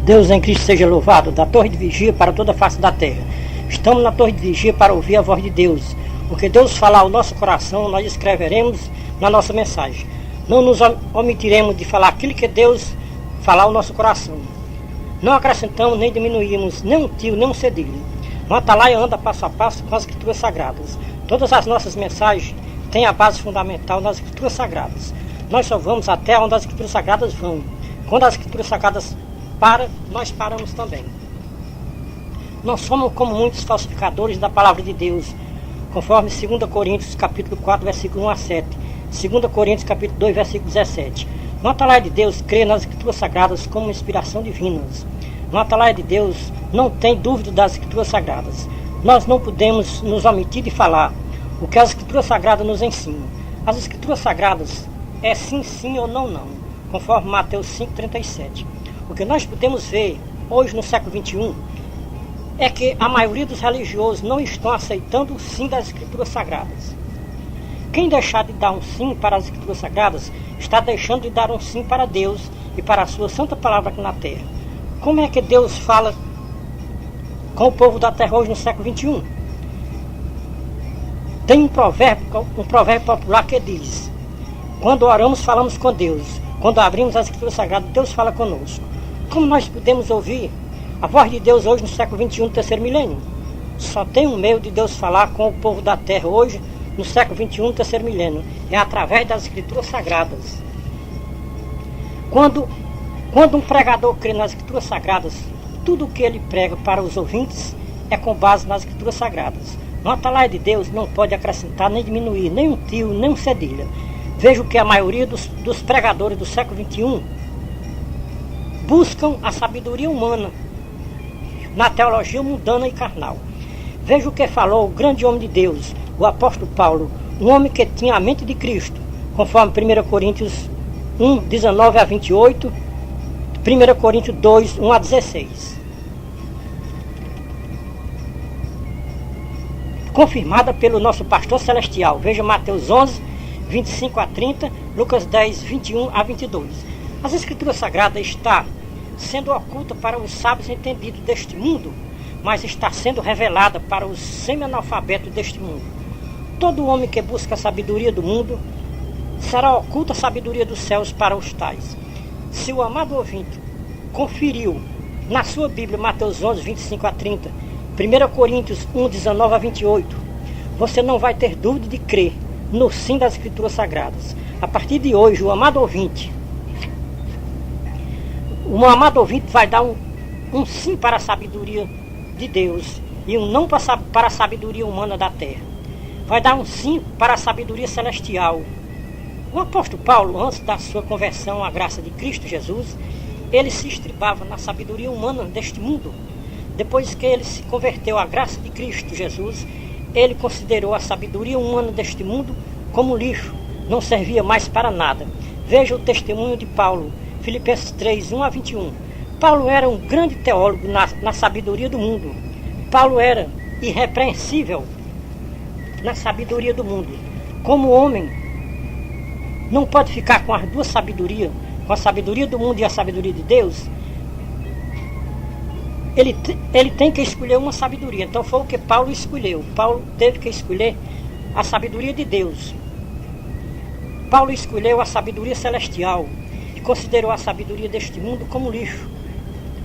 Deus em Cristo seja louvado, da torre de vigia para toda a face da terra. Estamos na torre de vigia para ouvir a voz de Deus. Porque Deus falar ao nosso coração, nós escreveremos na nossa mensagem. Não nos omitiremos de falar aquilo que Deus falar ao nosso coração. Não acrescentamos nem diminuímos nem um tio, nem um cedilho. O Atalaia anda passo a passo com as Escrituras Sagradas. Todas as nossas mensagens têm a base fundamental nas Escrituras Sagradas. Nós só vamos até onde as Escrituras Sagradas vão. Quando as Escrituras Sagradas param, nós paramos também. Nós somos como muitos falsificadores da palavra de Deus, conforme 2 Coríntios capítulo 4, versículo 1 a 7. 2 Coríntios capítulo 2, versículo 17. No Atalaia de Deus crê nas Escrituras Sagradas como inspiração divinas. No Atalaia de Deus não tem dúvida das Escrituras Sagradas. Nós não podemos nos omitir de falar o que as Escrituras Sagradas nos ensinam. As Escrituras Sagradas é sim, sim ou não, não, conforme Mateus 5,37. O que nós podemos ver hoje no século XXI é que a maioria dos religiosos não estão aceitando o sim das Escrituras Sagradas. Quem deixar de dar um sim para as Escrituras Sagradas está deixando de dar um sim para Deus e para a sua santa palavra aqui na terra. Como é que Deus fala com o povo da terra hoje no século XXI? Tem um provérbio popular que diz: quando oramos, falamos com Deus. Quando abrimos as Escrituras Sagradas, Deus fala conosco. Como nós podemos ouvir a voz de Deus hoje no século XXI, no terceiro milênio? Só tem um meio de Deus falar com o povo da terra hoje no século XXI, no terceiro milênio. É através das Escrituras Sagradas. Quando um pregador crê nas Escrituras Sagradas, tudo o que ele prega para os ouvintes é com base nas Escrituras Sagradas. No Atalaia de Deus não pode acrescentar nem diminuir, nem um tio, nem um cedilha. Vejo que a maioria dos pregadores do século XXI buscam a sabedoria humana na teologia mundana e carnal. Veja o que falou o grande homem de Deus, o apóstolo Paulo, um homem que tinha a mente de Cristo, conforme 1 Coríntios 1, 19 a 28, 1 Coríntios 2, 1 a 16. Confirmada pelo nosso pastor celestial. Veja Mateus 11, 25 a 30, Lucas 10, 21 a 22. As Escrituras Sagradas estão sendo oculta para os sábios entendidos deste mundo, mas está sendo revelada para os semi-analfabetos deste mundo. Todo homem que busca a sabedoria do mundo, será oculta a sabedoria dos céus para os tais. Se o amado ouvinte conferiu na sua Bíblia Mateus 11, 25 a 30, 1 Coríntios 1, 19 a 28, você não vai ter dúvida de crer no sim das Escrituras Sagradas. A partir de hoje, o amado ouvinte vai dar um sim para a sabedoria de Deus e um não para a sabedoria humana da terra. Vai dar um sim para a sabedoria celestial. O apóstolo Paulo, antes da sua conversão à graça de Cristo Jesus, ele se estribava na sabedoria humana deste mundo. Depois que ele se converteu à graça de Cristo Jesus, ele considerou a sabedoria humana deste mundo como lixo, não servia mais para nada. Veja o testemunho de Paulo, Filipenses 3, 1 a 21. Paulo era um grande teólogo na sabedoria do mundo. Paulo era irrepreensível na sabedoria do mundo. Como homem, não pode ficar com as duas sabedorias, com a sabedoria do mundo e a sabedoria de Deus. Ele tem que escolher uma sabedoria. Então foi o que Paulo escolheu. Paulo teve que escolher a sabedoria de Deus. Paulo escolheu a sabedoria celestial e considerou a sabedoria deste mundo como lixo.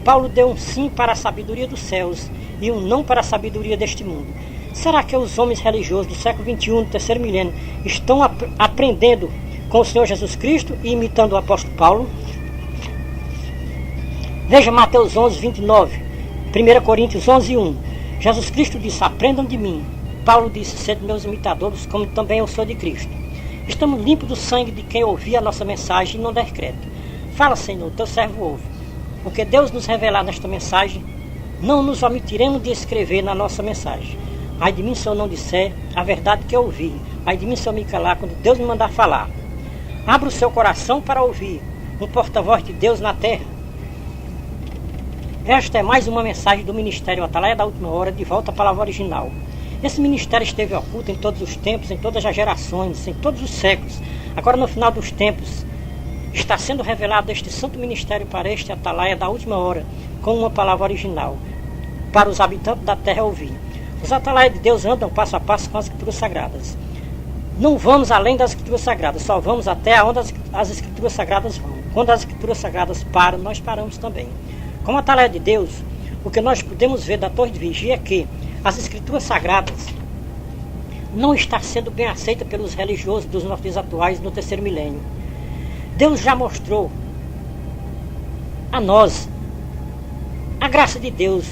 Paulo deu um sim para a sabedoria dos céus e um não para a sabedoria deste mundo. Será que os homens religiosos do século XXI, do terceiro milênio, estão aprendendo com o Senhor Jesus Cristo e imitando o apóstolo Paulo? Veja Mateus 11, 29, 1 Coríntios 11, 1. Jesus Cristo disse: aprendam de mim. Paulo disse: sede meus imitadores, como também eu sou de Cristo. Estamos limpos do sangue de quem ouvir a nossa mensagem e não der crédito. Fala, Senhor, teu servo ouve. Porque Deus nos revelar nesta mensagem, não nos omitiremos de escrever na nossa mensagem. Ai de mim se eu não disser a verdade que eu ouvi. Ai de mim se eu me calar quando Deus me mandar falar. Abra o seu coração para ouvir um porta-voz de Deus na terra. Esta é mais uma mensagem do Ministério Atalaia da Última Hora, de volta à palavra original. Esse ministério esteve oculto em todos os tempos, em todas as gerações, em todos os séculos. Agora, no final dos tempos, está sendo revelado este santo ministério para este atalaia da última hora, com uma palavra original, para os habitantes da terra ouvir. Os atalaias de Deus andam passo a passo com as escrituras sagradas. Não vamos além das escrituras sagradas, só vamos até onde as escrituras sagradas vão. Quando as escrituras sagradas param, nós paramos também. Como atalaia de Deus, o que nós podemos ver da torre de vigia é que as escrituras sagradas não está sendo bem aceita pelos religiosos dos nossos dias atuais no terceiro milênio. Deus já mostrou a nós a graça de Deus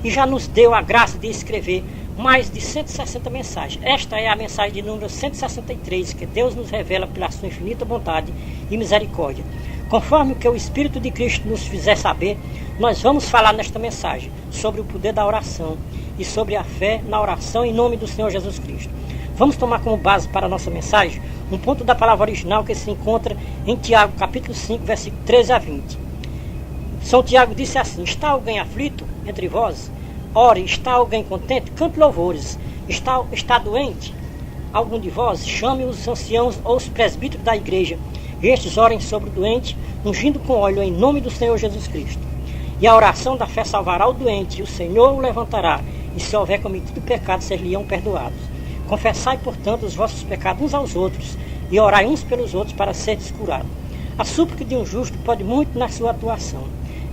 e já nos deu a graça de escrever mais de 160 mensagens. Esta é a mensagem de número 163, que Deus nos revela pela sua infinita bondade e misericórdia. Conforme o que o Espírito de Cristo nos fizer saber, nós vamos falar nesta mensagem sobre o poder da oração e sobre a fé na oração em nome do Senhor Jesus Cristo. Vamos tomar como base para a nossa mensagem um ponto da palavra original que se encontra em Tiago, capítulo 5, versículo 13 a 20. São Tiago disse assim: está alguém aflito entre vós? Ore. Está alguém contente? Cante louvores. Está doente algum de vós? Chame os anciãos ou os presbíteros da igreja, e estes orem sobre o doente, ungindo com óleo em nome do Senhor Jesus Cristo. E a oração da fé salvará o doente, e o Senhor o levantará, e se houver cometido pecado, ser-lhe-ão perdoados. Confessai, portanto, os vossos pecados uns aos outros, e orai uns pelos outros para seres curados. A súplica de um justo pode muito na sua atuação.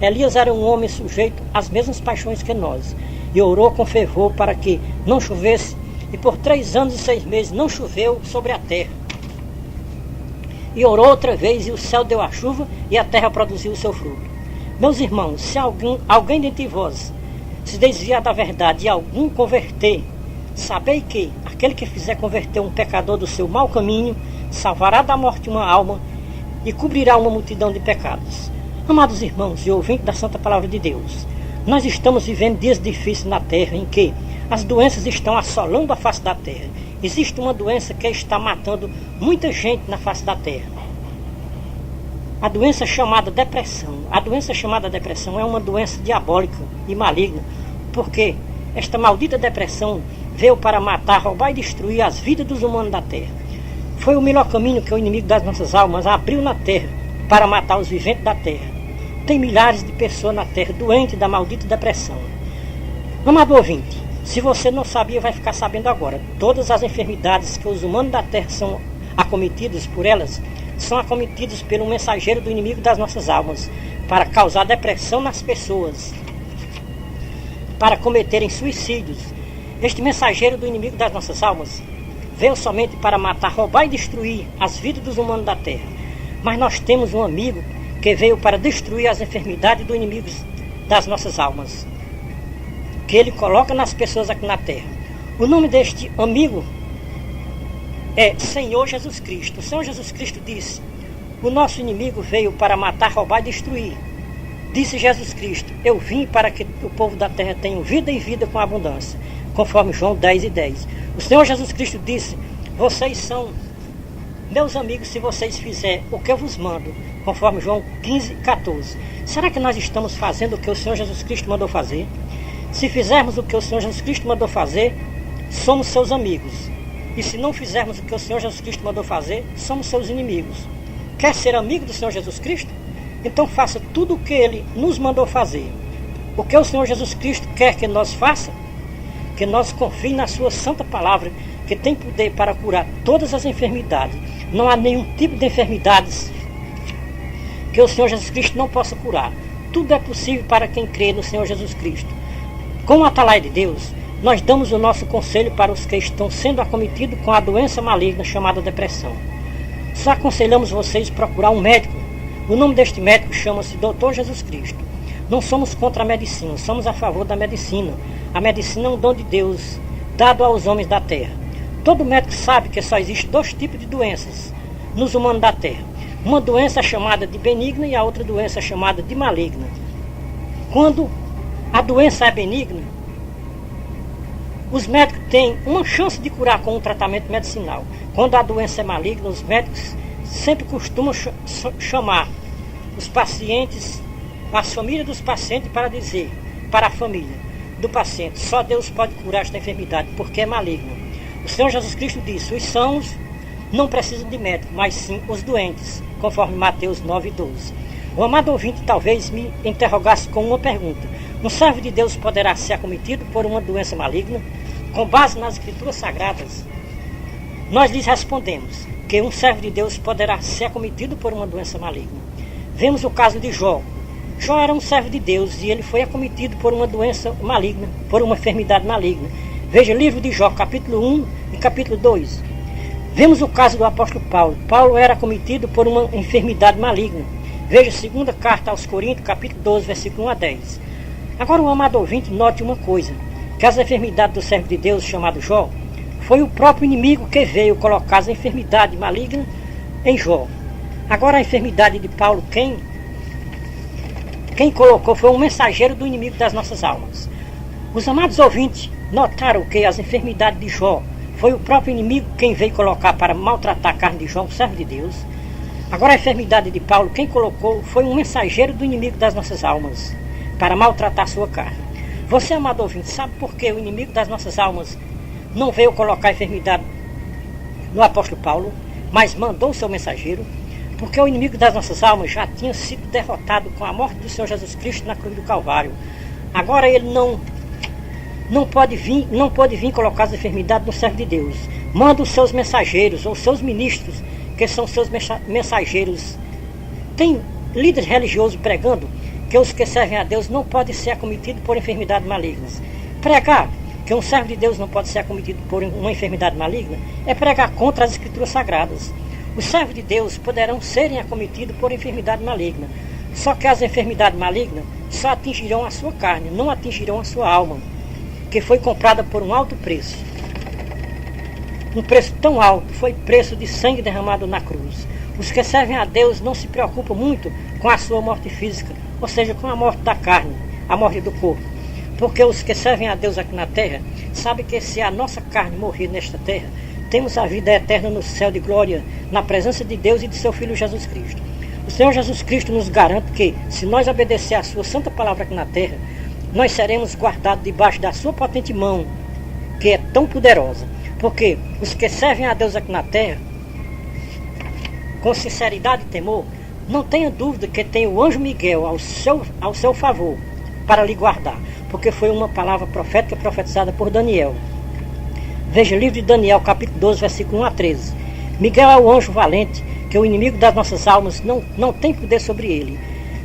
Elias era um homem sujeito às mesmas paixões que nós, e orou com fervor para que não chovesse, e por 3 anos e 6 meses não choveu sobre a terra. E orou outra vez, e o céu deu a chuva, e a terra produziu o seu fruto. Meus irmãos, se alguém dentre vós se desviar da verdade e algum converter, sabei que aquele que fizer converter um pecador do seu mau caminho, salvará da morte uma alma e cobrirá uma multidão de pecados. Amados irmãos e ouvintes da Santa Palavra de Deus, nós estamos vivendo dias difíceis na terra em que as doenças estão assolando a face da terra. Existe uma doença que está matando muita gente na face da terra. A doença chamada depressão. A doença chamada depressão é uma doença diabólica e maligna, porque esta maldita depressão veio para matar, roubar e destruir as vidas dos humanos da terra. Foi o melhor caminho que o inimigo das nossas almas abriu na terra para matar os viventes da terra. Tem milhares de pessoas na terra doentes da maldita depressão. Amado ouvinte, se você não sabia, vai ficar sabendo agora. Todas as enfermidades que os humanos da terra são acometidos por elas, são acometidos pelo mensageiro do inimigo das nossas almas, para causar depressão nas pessoas, para cometerem suicídios. Este mensageiro do inimigo das nossas almas veio somente para matar, roubar e destruir as vidas dos humanos da terra. Mas nós temos um amigo que veio para destruir as enfermidades do inimigo das nossas almas, que ele coloca nas pessoas aqui na terra. O nome deste amigo é Senhor Jesus Cristo. O Senhor Jesus Cristo disse: o nosso inimigo veio para matar, roubar e destruir. Disse Jesus Cristo: eu vim para que o povo da terra tenha vida e vida com abundância, conforme João 10:10. O Senhor Jesus Cristo disse: vocês são meus amigos se vocês fizerem o que eu vos mando, conforme João 15:14. Será que nós estamos fazendo o que o Senhor Jesus Cristo mandou fazer? Se fizermos o que o Senhor Jesus Cristo mandou fazer, somos seus amigos. E se não fizermos o que o Senhor Jesus Cristo mandou fazer, somos seus inimigos. Quer ser amigo do Senhor Jesus Cristo? Então faça tudo o que Ele nos mandou fazer. O que o Senhor Jesus Cristo quer que nós faça? Que nós confie na sua santa palavra, que tem poder para curar todas as enfermidades. Não há nenhum tipo de enfermidades que o Senhor Jesus Cristo não possa curar. Tudo é possível para quem crê no Senhor Jesus Cristo. Com o atalaia de Deus, nós damos o nosso conselho para os que estão sendo acometidos com a doença maligna chamada depressão. Só aconselhamos vocês a procurar um médico. O nome deste médico chama-se Dr. Jesus Cristo. Não somos contra a medicina, somos a favor da medicina. A medicina é um dom de Deus, dado aos homens da terra. Todo médico sabe que só existe 2 tipos de doenças nos humanos da terra. Uma doença chamada de benigna e a outra doença chamada de maligna. Quando a doença é benigna, os médicos têm uma chance de curar com um tratamento medicinal. Quando a doença é maligna, os médicos sempre costumam chamar os pacientes, as famílias dos pacientes, para dizer para a família do paciente: só Deus pode curar esta enfermidade, porque é maligna. O Senhor Jesus Cristo disse: os sãos não precisam de médico, mas sim os doentes, conforme Mateus 9:12. O amado ouvinte talvez me interrogasse com uma pergunta: um servo de Deus poderá ser acometido por uma doença maligna? Com base nas Escrituras Sagradas, nós lhes respondemos que um servo de Deus poderá ser acometido por uma doença maligna. Vemos o caso de Jó. Jó era um servo de Deus e ele foi acometido por uma doença maligna, por uma enfermidade maligna. Veja o livro de Jó, capítulo 1 e capítulo 2. Vemos o caso do apóstolo Paulo. Paulo era acometido por uma enfermidade maligna. Veja a segunda carta aos Coríntios, capítulo 12, versículo 1 a 10. Agora o amado ouvinte note uma coisa, que as enfermidades do servo de Deus chamado Jó, foi o próprio inimigo que veio colocar as enfermidades malignas em Jó. Agora a enfermidade de Paulo, quem colocou foi um mensageiro do inimigo das nossas almas. Os amados ouvintes notaram que as enfermidades de Jó foi o próprio inimigo quem veio colocar para maltratar a carne de Jó, um servo de Deus. Agora a enfermidade de Paulo, quem colocou foi um mensageiro do inimigo das nossas almas, para maltratar a sua carne. Você, amado ouvinte, sabe por que o inimigo das nossas almas não veio colocar a enfermidade no apóstolo Paulo, mas mandou o seu mensageiro? Porque o inimigo das nossas almas já tinha sido derrotado com a morte do Senhor Jesus Cristo na cruz do Calvário. Agora ele não pode vir colocar as enfermidades no servo de Deus. Manda os seus mensageiros ou seus ministros, que são seus mensageiros. Tem líderes religiosos pregando que os que servem a Deus não podem ser acometidos por enfermidades malignas. Pregar que um servo de Deus não pode ser acometido por uma enfermidade maligna é pregar contra as Escrituras Sagradas. Os servos de Deus poderão serem acometidos por enfermidade maligna, só que as enfermidades malignas só atingirão a sua carne, não atingirão a sua alma, que foi comprada por um alto preço. Um preço tão alto foi preço de sangue derramado na cruz. Os que servem a Deus não se preocupam muito com a sua morte física, ou seja, com a morte da carne, a morte do corpo. Porque os que servem a Deus aqui na terra sabem que se a nossa carne morrer nesta terra, temos a vida eterna no céu de glória, na presença de Deus e de seu Filho Jesus Cristo. O Senhor Jesus Cristo nos garante que, se nós obedecer a sua santa palavra aqui na terra, nós seremos guardados debaixo da sua potente mão, que é tão poderosa. Porque os que servem a Deus aqui na terra, com sinceridade e temor, não tenha dúvida que tem o anjo Miguel ao seu favor para lhe guardar. Porque foi uma palavra profética profetizada por Daniel. Veja o livro de Daniel, capítulo 12, versículo 1 a 13. Miguel é o anjo valente, que o inimigo das nossas almas não tem poder sobre ele.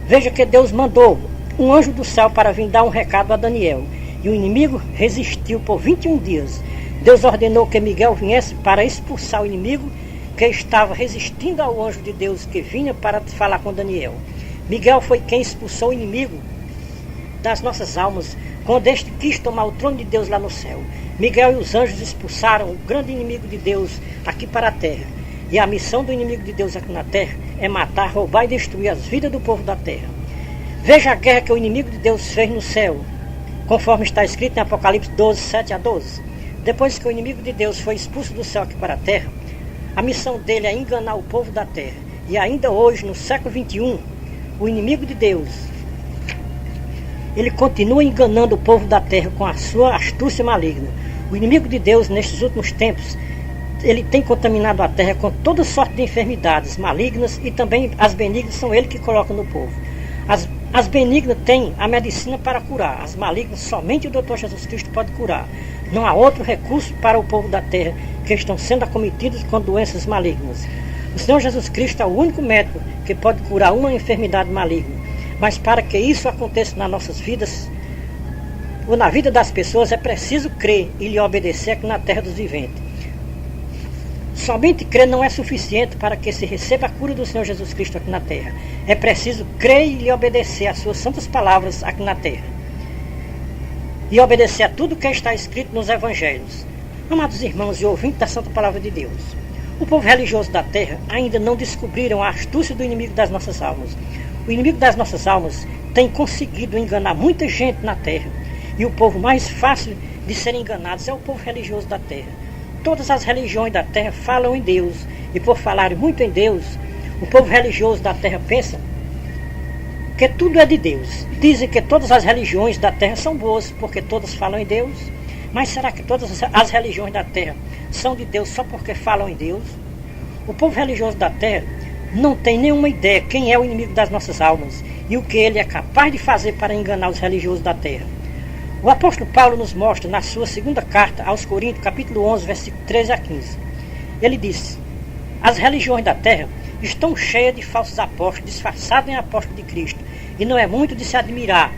Veja que Deus mandou um anjo do céu para vir dar um recado a Daniel. E o inimigo resistiu por 21 dias. Deus ordenou que Miguel viesse para expulsar o inimigo que estava resistindo ao anjo de Deus que vinha para falar com Daniel. Miguel foi quem expulsou o inimigo das nossas almas, quando este quis tomar o trono de Deus lá no céu. Miguel e os anjos expulsaram o grande inimigo de Deus aqui para a terra. E a missão do inimigo de Deus aqui na terra é matar, roubar e destruir as vidas do povo da terra. Veja a guerra que o inimigo de Deus fez no céu, conforme está escrito em Apocalipse 12, 7 a 12. Depois que o inimigo de Deus foi expulso do céu aqui para a terra, a missão dele é enganar o povo da terra. E ainda hoje, no século 21, o inimigo de Deus, ele continua enganando o povo da terra com a sua astúcia maligna. O inimigo de Deus, nestes últimos tempos, ele tem contaminado a terra com toda sorte de enfermidades malignas, e também as benignas são ele que coloca no povo. As benignas têm a medicina para curar, as malignas somente o Dr. Jesus Cristo pode curar. Não há outro recurso para o povo da terra que estão sendo acometidos com doenças malignas. O Senhor Jesus Cristo é o único médico que pode curar uma enfermidade maligna. Mas para que isso aconteça nas nossas vidas, ou na vida das pessoas, é preciso crer e lhe obedecer aqui na terra dos viventes. Somente crer não é suficiente para que se receba a cura do Senhor Jesus Cristo aqui na terra. É preciso crer e lhe obedecer às suas santas palavras aqui na terra. E obedecer a tudo que está escrito nos evangelhos. Amados irmãos e ouvintes da santa palavra de Deus, o povo religioso da terra ainda não descobriram a astúcia do inimigo das nossas almas. O inimigo das nossas almas tem conseguido enganar muita gente na terra. E o povo mais fácil de ser enganados é o povo religioso da terra. Todas as religiões da terra falam em Deus. E por falarem muito em Deus, o povo religioso da terra pensa que tudo é de Deus. Dizem que todas as religiões da terra são boas, porque todas falam em Deus. Mas será que todas as religiões da terra são de Deus só porque falam em Deus? O povo religioso da terra não tem nenhuma ideia quem é o inimigo das nossas almas e o que ele é capaz de fazer para enganar os religiosos da terra. O apóstolo Paulo nos mostra na sua segunda carta aos Coríntios, capítulo 11, versículo 13 a 15. Ele disse: as religiões da terra estão cheias de falsos apóstolos, disfarçados em apóstolos de Cristo, e não é muito de se admirar,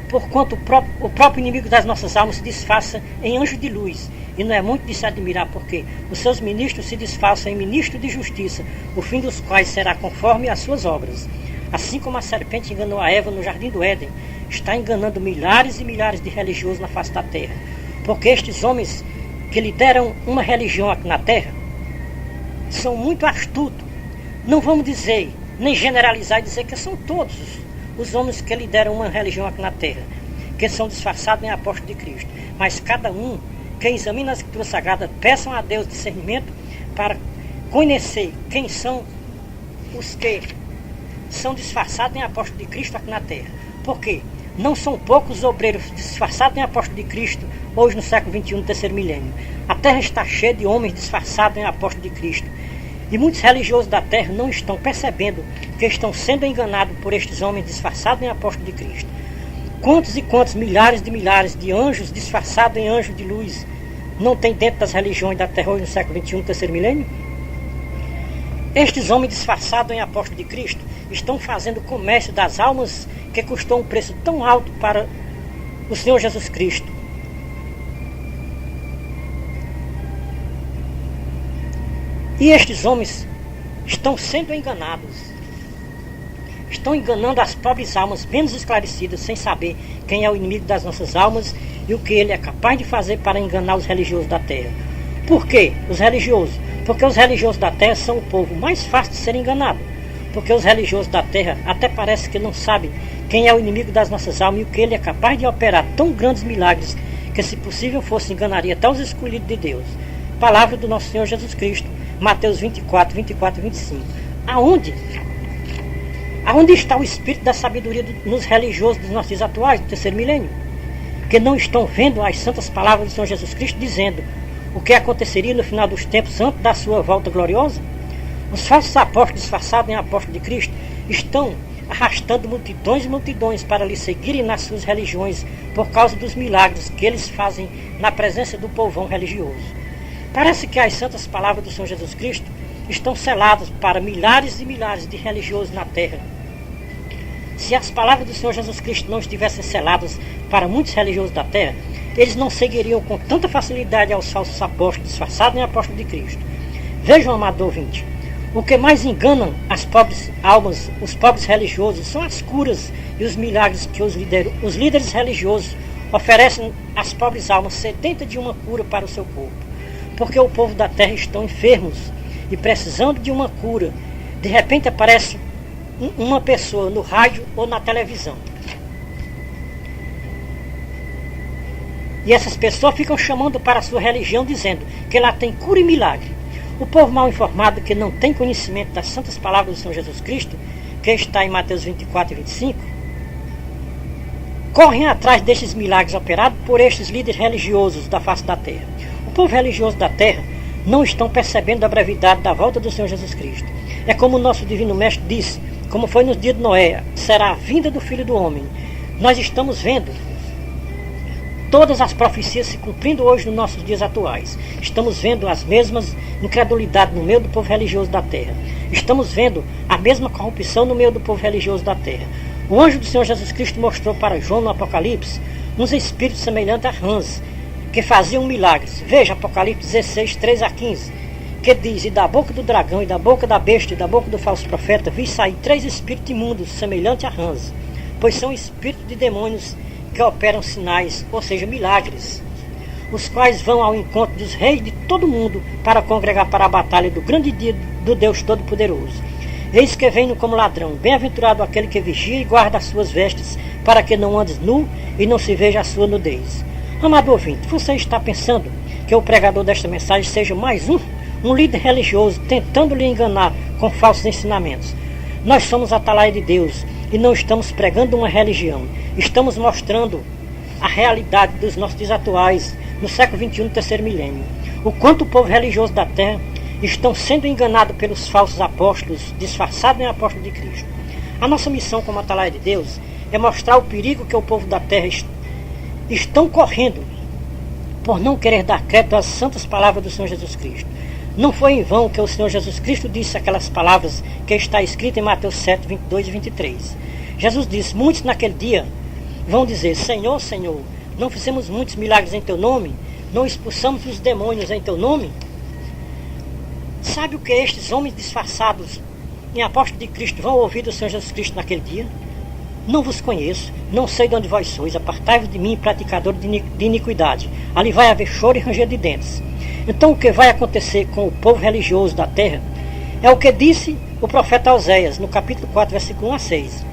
porquanto o próprio inimigo das nossas almas se disfarça em anjo de luz, e não é muito de se admirar, porque os seus ministros se disfarçam em ministros de justiça, o fim dos quais será conforme as suas obras. Assim como a serpente enganou a Eva no jardim do Éden, está enganando milhares e milhares de religiosos na face da terra, porque estes homens que lideram uma religião aqui na terra são muito astutos. Não vamos dizer, nem generalizar e dizer que são todos os homens que lideram uma religião aqui na terra, que são disfarçados em apóstolos de Cristo. Mas cada um que examina as Escrituras Sagradas, peçam a Deus discernimento para conhecer quem são os que são disfarçados em apóstolos de Cristo aqui na terra. Porque não são poucos obreiros disfarçados em apóstolos de Cristo hoje no século XXI, no terceiro milênio. A terra está cheia de homens disfarçados em apóstolos de Cristo. E muitos religiosos da terra não estão percebendo que estão sendo enganados por estes homens disfarçados em apóstolos de Cristo. Quantos e quantos milhares de anjos disfarçados em anjos de luz não tem dentro das religiões da terra hoje no século XXI, no terceiro milênio? Estes homens disfarçados em apóstolos de Cristo estão fazendo comércio das almas que custou um preço tão alto para o Senhor Jesus Cristo. E estes homens estão sendo enganados. Estão enganando as pobres almas menos esclarecidas, sem saber quem é o inimigo das nossas almas e o que ele é capaz de fazer para enganar os religiosos da terra. Por quê? Os religiosos? Porque os religiosos da terra são o povo mais fácil de ser enganado. Porque os religiosos da terra até parece que não sabem quem é o inimigo das nossas almas e o que ele é capaz de operar tão grandes milagres que, se possível fosse, enganaria até os escolhidos de Deus. Palavra do nosso Senhor Jesus Cristo, Mateus 24, 24 e 25. Aonde está o espírito da sabedoria nos religiosos dos nossos dias atuais, do terceiro milênio? Que não estão vendo as santas palavras do Senhor Jesus Cristo dizendo o que aconteceria no final dos tempos antes da sua volta gloriosa? Os falsos apóstolos disfarçados em apóstolos de Cristo estão arrastando multidões e multidões para lhe seguirem nas suas religiões por causa dos milagres que eles fazem na presença do povão religioso. Parece que as santas palavras do Senhor Jesus Cristo estão seladas para milhares e milhares de religiosos na terra. Se as palavras do Senhor Jesus Cristo não estivessem seladas para muitos religiosos da terra, eles não seguiriam com tanta facilidade aos falsos apóstolos disfarçados em apóstolos de Cristo. Vejam, amado ouvinte, o que mais enganam as pobres almas, os pobres religiosos, são as curas e os milagres que os líderes religiosos oferecem às pobres almas sedentas de uma cura para o seu corpo. Porque o povo da terra estão enfermos e precisando de uma cura. De repente aparece uma pessoa no rádio ou na televisão. E essas pessoas ficam chamando para a sua religião, dizendo que lá tem cura e milagre. O povo mal informado, que não tem conhecimento das santas palavras do Senhor Jesus Cristo, que está em Mateus 24 e 25, correm atrás destes milagres operados por estes líderes religiosos da face da terra. O povo religioso da terra não estão percebendo a brevidade da volta do Senhor Jesus Cristo. É como o nosso Divino Mestre disse, como foi nos dias de Noé, será a vinda do Filho do Homem. Nós estamos vendo todas as profecias se cumprindo hoje nos nossos dias atuais. Estamos vendo as mesmas incredulidades no meio do povo religioso da terra. Estamos vendo a mesma corrupção no meio do povo religioso da terra. O anjo do Senhor Jesus Cristo mostrou para João no Apocalipse uns espíritos semelhantes a rãs, que faziam milagres. Veja Apocalipse 16, 3 a 15, que diz: e da boca do dragão, e da boca da besta, e da boca do falso profeta, vi sair 3 espíritos imundos, semelhantes a rãs, pois são espíritos de demônios que operam sinais, ou seja, milagres, os quais vão ao encontro dos reis de todo mundo para congregar para a batalha do grande dia do Deus Todo-Poderoso. Eis que venho como ladrão, bem-aventurado aquele que vigia e guarda as suas vestes, para que não andes nu e não se veja a sua nudez. Amado ouvinte, você está pensando que o pregador desta mensagem seja mais um líder religioso tentando lhe enganar com falsos ensinamentos? Nós somos a atalaia de Deus e não estamos pregando uma religião. Estamos mostrando a realidade dos nossos dias atuais, no século XXI, no terceiro milênio. O quanto o povo religioso da terra estão sendo enganados pelos falsos apóstolos, disfarçados em apóstolos de Cristo. A nossa missão como Atalaia de Deus é mostrar o perigo que o povo da terra estão correndo por não querer dar crédito às santas palavras do Senhor Jesus Cristo. Não foi em vão que o Senhor Jesus Cristo disse aquelas palavras que está escritas em Mateus 7, 22 e 23. Jesus disse: muitos naquele dia vão dizer: Senhor, Senhor, não fizemos muitos milagres em teu nome? Não expulsamos os demônios em teu nome? Sabe o que estes homens disfarçados em apóstolos de Cristo vão ouvir do Senhor Jesus Cristo naquele dia? Não vos conheço, não sei de onde vós sois, apartai-vos de mim, praticador de iniquidade. Ali vai haver choro e ranger de dentes. Então o que vai acontecer com o povo religioso da terra é o que disse o profeta Oséias, no capítulo 4, versículo 1 a 6.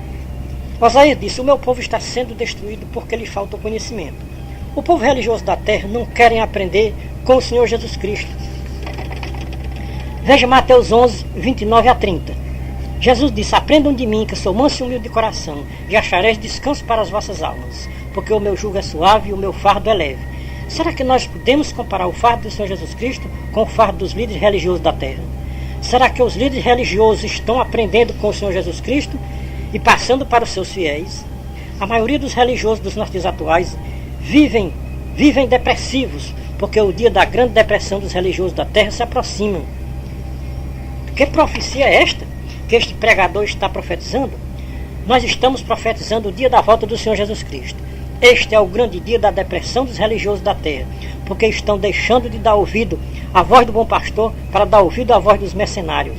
Oséias disse: o meu povo está sendo destruído porque lhe falta o conhecimento. O povo religioso da terra não querem aprender com o Senhor Jesus Cristo. Veja Mateus 11, 29 a 30. Jesus disse: aprendam de mim, que sou manso e humilde de coração, e achareis descanso para as vossas almas, porque o meu jugo é suave e o meu fardo é leve. Será que nós podemos comparar o fardo do Senhor Jesus Cristo com o fardo dos líderes religiosos da terra? Será que os líderes religiosos estão aprendendo com o Senhor Jesus Cristo e passando para os seus fiéis? A maioria dos religiosos dos nossos dias atuais vivem depressivos, porque o dia da grande depressão dos religiosos da terra se aproxima. Que profecia é esta que este pregador está profetizando? Nós estamos profetizando o dia da volta do Senhor Jesus Cristo. Este é o grande dia da depressão dos religiosos da terra, porque estão deixando de dar ouvido à voz do bom pastor para dar ouvido à voz dos mercenários.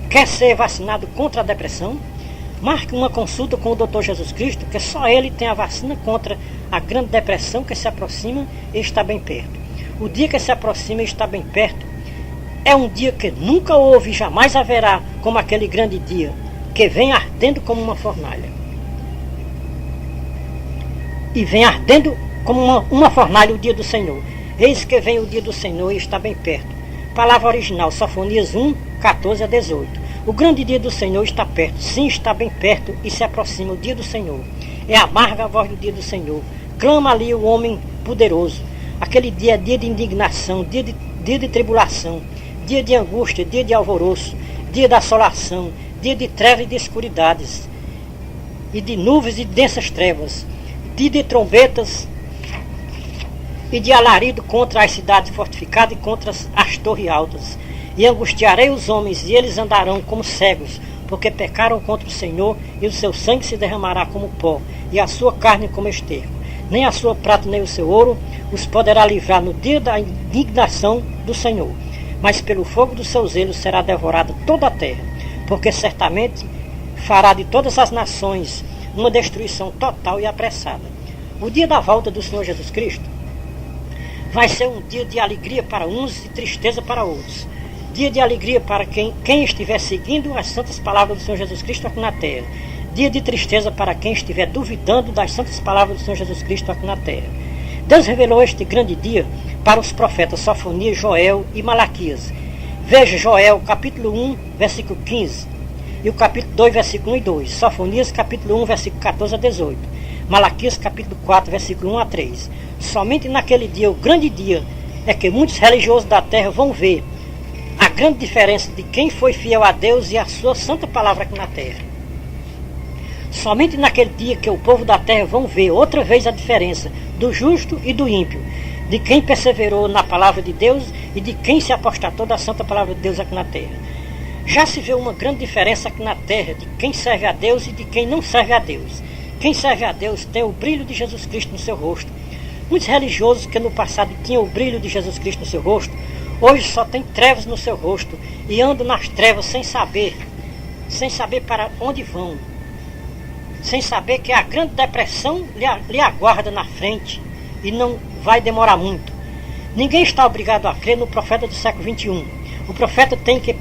Quer ser vacinado contra a depressão? Marque uma consulta com o Dr. Jesus Cristo, que só ele tem a vacina contra a grande depressão que se aproxima e está bem perto. O dia que se aproxima e está bem perto é um dia que nunca houve e jamais haverá como aquele grande dia, que vem ardendo como uma fornalha. E vem ardendo como uma fornalha o dia do Senhor. Eis que vem o dia do Senhor e está bem perto. Palavra original, Sofonias 1, 14 a 18. O grande dia do Senhor está perto, sim, está bem perto, e se aproxima o dia do Senhor. É amarga a voz do dia do Senhor. Clama ali o homem poderoso. Aquele dia é dia de indignação, dia de tribulação, dia de angústia, dia de alvoroço, dia da assolação, dia de trevas e de escuridades, e de nuvens e densas trevas, dia de trombetas e de alarido contra as cidades fortificadas e contra as torres altas. E angustiarei os homens, e eles andarão como cegos, porque pecaram contra o Senhor, e o seu sangue se derramará como pó, e a sua carne como esterco. Nem a sua prata nem o seu ouro os poderá livrar no dia da indignação do Senhor. Mas pelo fogo dos seus zelos será devorada toda a terra, porque certamente fará de todas as nações uma destruição total e apressada. O dia da volta do Senhor Jesus Cristo vai ser um dia de alegria para uns e tristeza para outros. Dia de alegria para quem estiver seguindo as santas palavras do Senhor Jesus Cristo aqui na terra. Dia de tristeza para quem estiver duvidando das santas palavras do Senhor Jesus Cristo aqui na terra. Deus revelou este grande dia para os profetas Sofonias, Joel e Malaquias. Veja Joel capítulo 1, versículo 15. E o capítulo 2, versículo 1 e 2. Sofonias, capítulo 1, versículo 14 a 18. Malaquias, capítulo 4, versículo 1 a 3. Somente naquele dia, o grande dia, é que muitos religiosos da terra vão ver a grande diferença de quem foi fiel a Deus e a sua santa palavra aqui na terra. Somente naquele dia que o povo da terra vão ver outra vez a diferença do justo e do ímpio, de quem perseverou na palavra de Deus e de quem se apostatou da santa palavra de Deus aqui na terra. Já se vê uma grande diferença aqui na terra de quem serve a Deus e de quem não serve a Deus. Quem serve a Deus tem o brilho de Jesus Cristo no seu rosto. Muitos religiosos que no passado tinham o brilho de Jesus Cristo no seu rosto, hoje só tem trevas no seu rosto e andam nas trevas sem saber para onde vão, sem saber que a grande depressão lhe aguarda na frente e não vai demorar muito. Ninguém está obrigado a crer no profeta do século XXI. O profeta tem que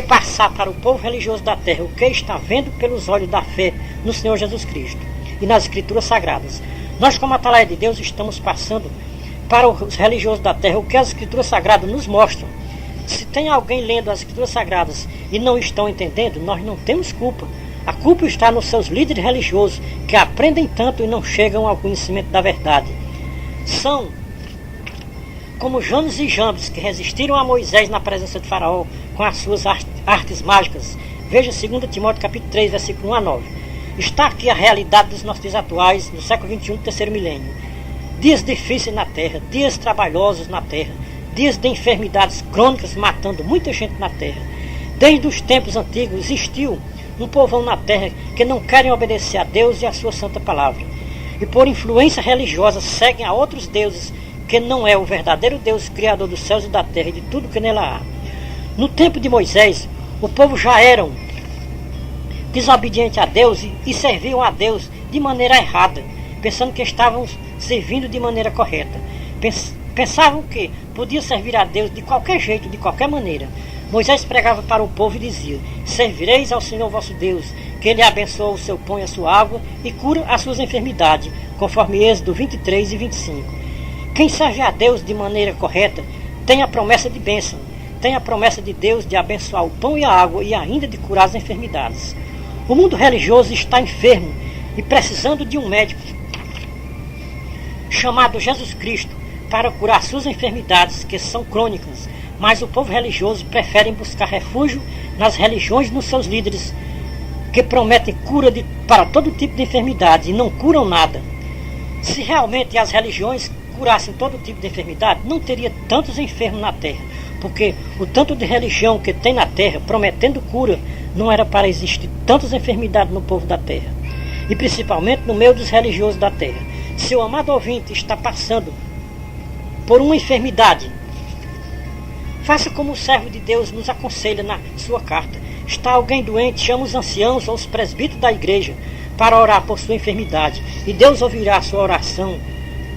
passar para o povo religioso da terra o que está vendo pelos olhos da fé no Senhor Jesus Cristo e nas Escrituras Sagradas. Nós, como Atalaia de Deus, estamos passando para os religiosos da terra o que as Escrituras Sagradas nos mostram. Se tem alguém lendo as Escrituras Sagradas e não estão entendendo, nós não temos culpa. A culpa está nos seus líderes religiosos, que aprendem tanto e não chegam ao conhecimento da verdade. como Janos e Jambres, que resistiram a Moisés na presença de Faraó com as suas artes mágicas. Veja 2 Timóteo capítulo 3, versículo 1 a 9. Está aqui a realidade dos nossos dias atuais, no século XXI, do terceiro milênio. Dias difíceis na terra, dias trabalhosos na terra, dias de enfermidades crônicas matando muita gente na terra. Desde os tempos antigos existiu um povão na terra que não querem obedecer a Deus e a sua santa palavra. E por influência religiosa seguem a outros deuses que não é o verdadeiro Deus, criador dos céus e da terra e de tudo que nela há. No tempo de Moisés, o povo já eram desobedientes a Deus e serviam a Deus de maneira errada, pensando que estavam servindo de maneira correta. Pensavam que podia servir a Deus de qualquer jeito, de qualquer maneira. Moisés pregava para o povo e dizia: servireis ao Senhor vosso Deus, que Ele abençoa o seu pão e a sua água e cura as suas enfermidades, conforme Êxodo 23 e 25. Quem serve a Deus de maneira correta tem a promessa de bênção, tem a promessa de Deus de abençoar o pão e a água e ainda de curar as enfermidades. O mundo religioso está enfermo e precisando de um médico chamado Jesus Cristo para curar suas enfermidades que são crônicas, mas o povo religioso prefere buscar refúgio nas religiões dos seus líderes que prometem cura para todo tipo de enfermidade e não curam nada. Se realmente as religiões curassem todo tipo de enfermidade, não teria tantos enfermos na terra, porque o tanto de religião que tem na terra prometendo cura não era para existir tantas enfermidades no povo da terra, e principalmente no meio dos religiosos da terra. Se o amado ouvinte está passando por uma enfermidade, faça como o servo de Deus nos aconselha na sua carta. Está alguém doente, chama os anciãos ou os presbíteros da igreja para orar por sua enfermidade, e Deus ouvirá a sua oração,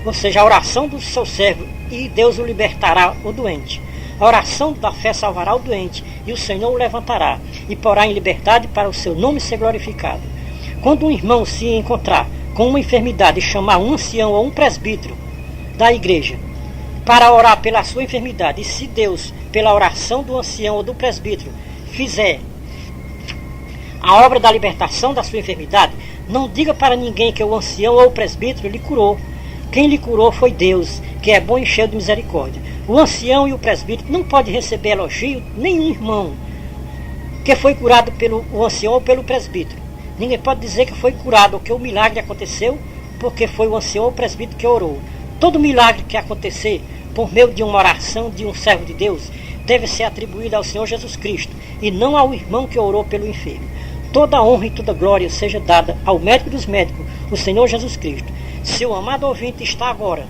ou seja, a oração do seu servo, e Deus o libertará o doente. A oração da fé salvará o doente, e o Senhor o levantará, e porá em liberdade para o seu nome ser glorificado. Quando um irmão se encontrar com uma enfermidade e chamar um ancião ou um presbítero da igreja para orar pela sua enfermidade, e se Deus, pela oração do ancião ou do presbítero, fizer a obra da libertação da sua enfermidade, não diga para ninguém que o ancião ou o presbítero lhe curou. Quem lhe curou foi Deus, que é bom e cheio de misericórdia. O ancião e o presbítero não podem receber elogio, nenhum irmão que foi curado pelo ancião ou pelo presbítero. Ninguém pode dizer que foi curado ou que o milagre aconteceu porque foi o ancião ou o presbítero que orou. Todo milagre que acontecer por meio de uma oração de um servo de Deus deve ser atribuído ao Senhor Jesus Cristo e não ao irmão que orou pelo enfermo. Toda honra e toda glória seja dada ao médico dos médicos, o Senhor Jesus Cristo. Seu amado ouvinte está agora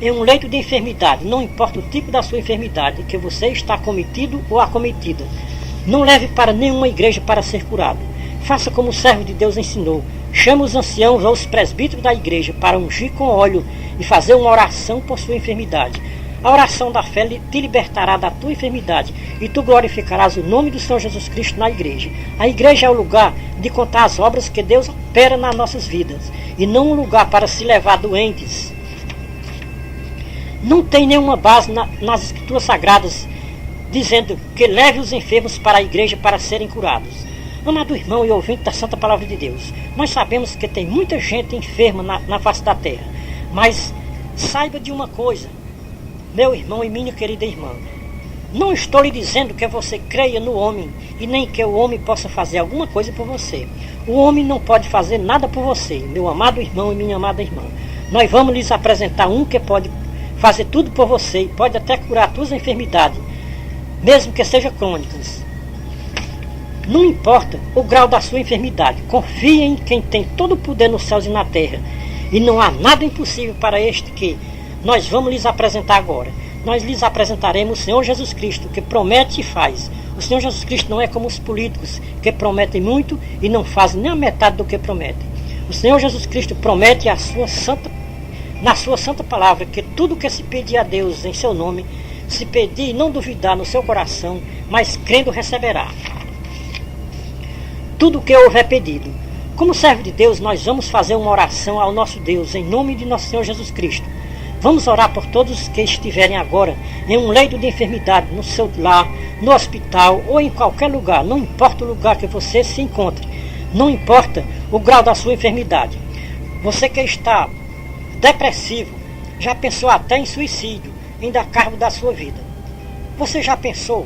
em um leito de enfermidade, não importa o tipo da sua enfermidade, que você está acometido ou acometida. Não leve para nenhuma igreja para ser curado. Faça como o servo de Deus ensinou. Chame os anciãos ou os presbíteros da igreja para ungir com óleo e fazer uma oração por sua enfermidade. A oração da fé te libertará da tua enfermidade e tu glorificarás o nome do Senhor Jesus Cristo na igreja. A igreja é o lugar de contar as obras que Deus opera nas nossas vidas e não um lugar para se levar doentes. Não tem nenhuma base nas escrituras sagradas dizendo que leve os enfermos para a igreja para serem curados. Amado irmão e ouvinte da Santa Palavra de Deus, nós sabemos que tem muita gente enferma na face da terra, mas saiba de uma coisa, meu irmão e minha querida irmã, não estou lhe dizendo que você creia no homem e nem que o homem possa fazer alguma coisa por você. O homem não pode fazer nada por você, meu amado irmão e minha amada irmã. Nós vamos lhes apresentar um que pode fazer tudo por você e pode até curar as tuas enfermidades, mesmo que sejam crônicas. Não importa o grau da sua enfermidade, confie em quem tem todo o poder nos céus e na terra, e não há nada impossível para este que nós vamos lhes apresentar agora. Nós lhes apresentaremos o Senhor Jesus Cristo, que promete e faz. O Senhor Jesus Cristo não é como os políticos, que prometem muito e não fazem nem a metade do que prometem. O Senhor Jesus Cristo promete na sua santa palavra que tudo que se pedir a Deus em seu nome, se pedir e não duvidar no seu coração, mas crendo receberá tudo o que houver pedido. Como servo de Deus, nós vamos fazer uma oração ao nosso Deus, em nome de nosso Senhor Jesus Cristo. Vamos orar por todos que estiverem agora em um leito de enfermidade, no seu lar, no hospital ou em qualquer lugar. Não importa o lugar que você se encontre, não importa o grau da sua enfermidade. Você que está depressivo, já pensou até em suicídio, em dar cabo da sua vida. Você já pensou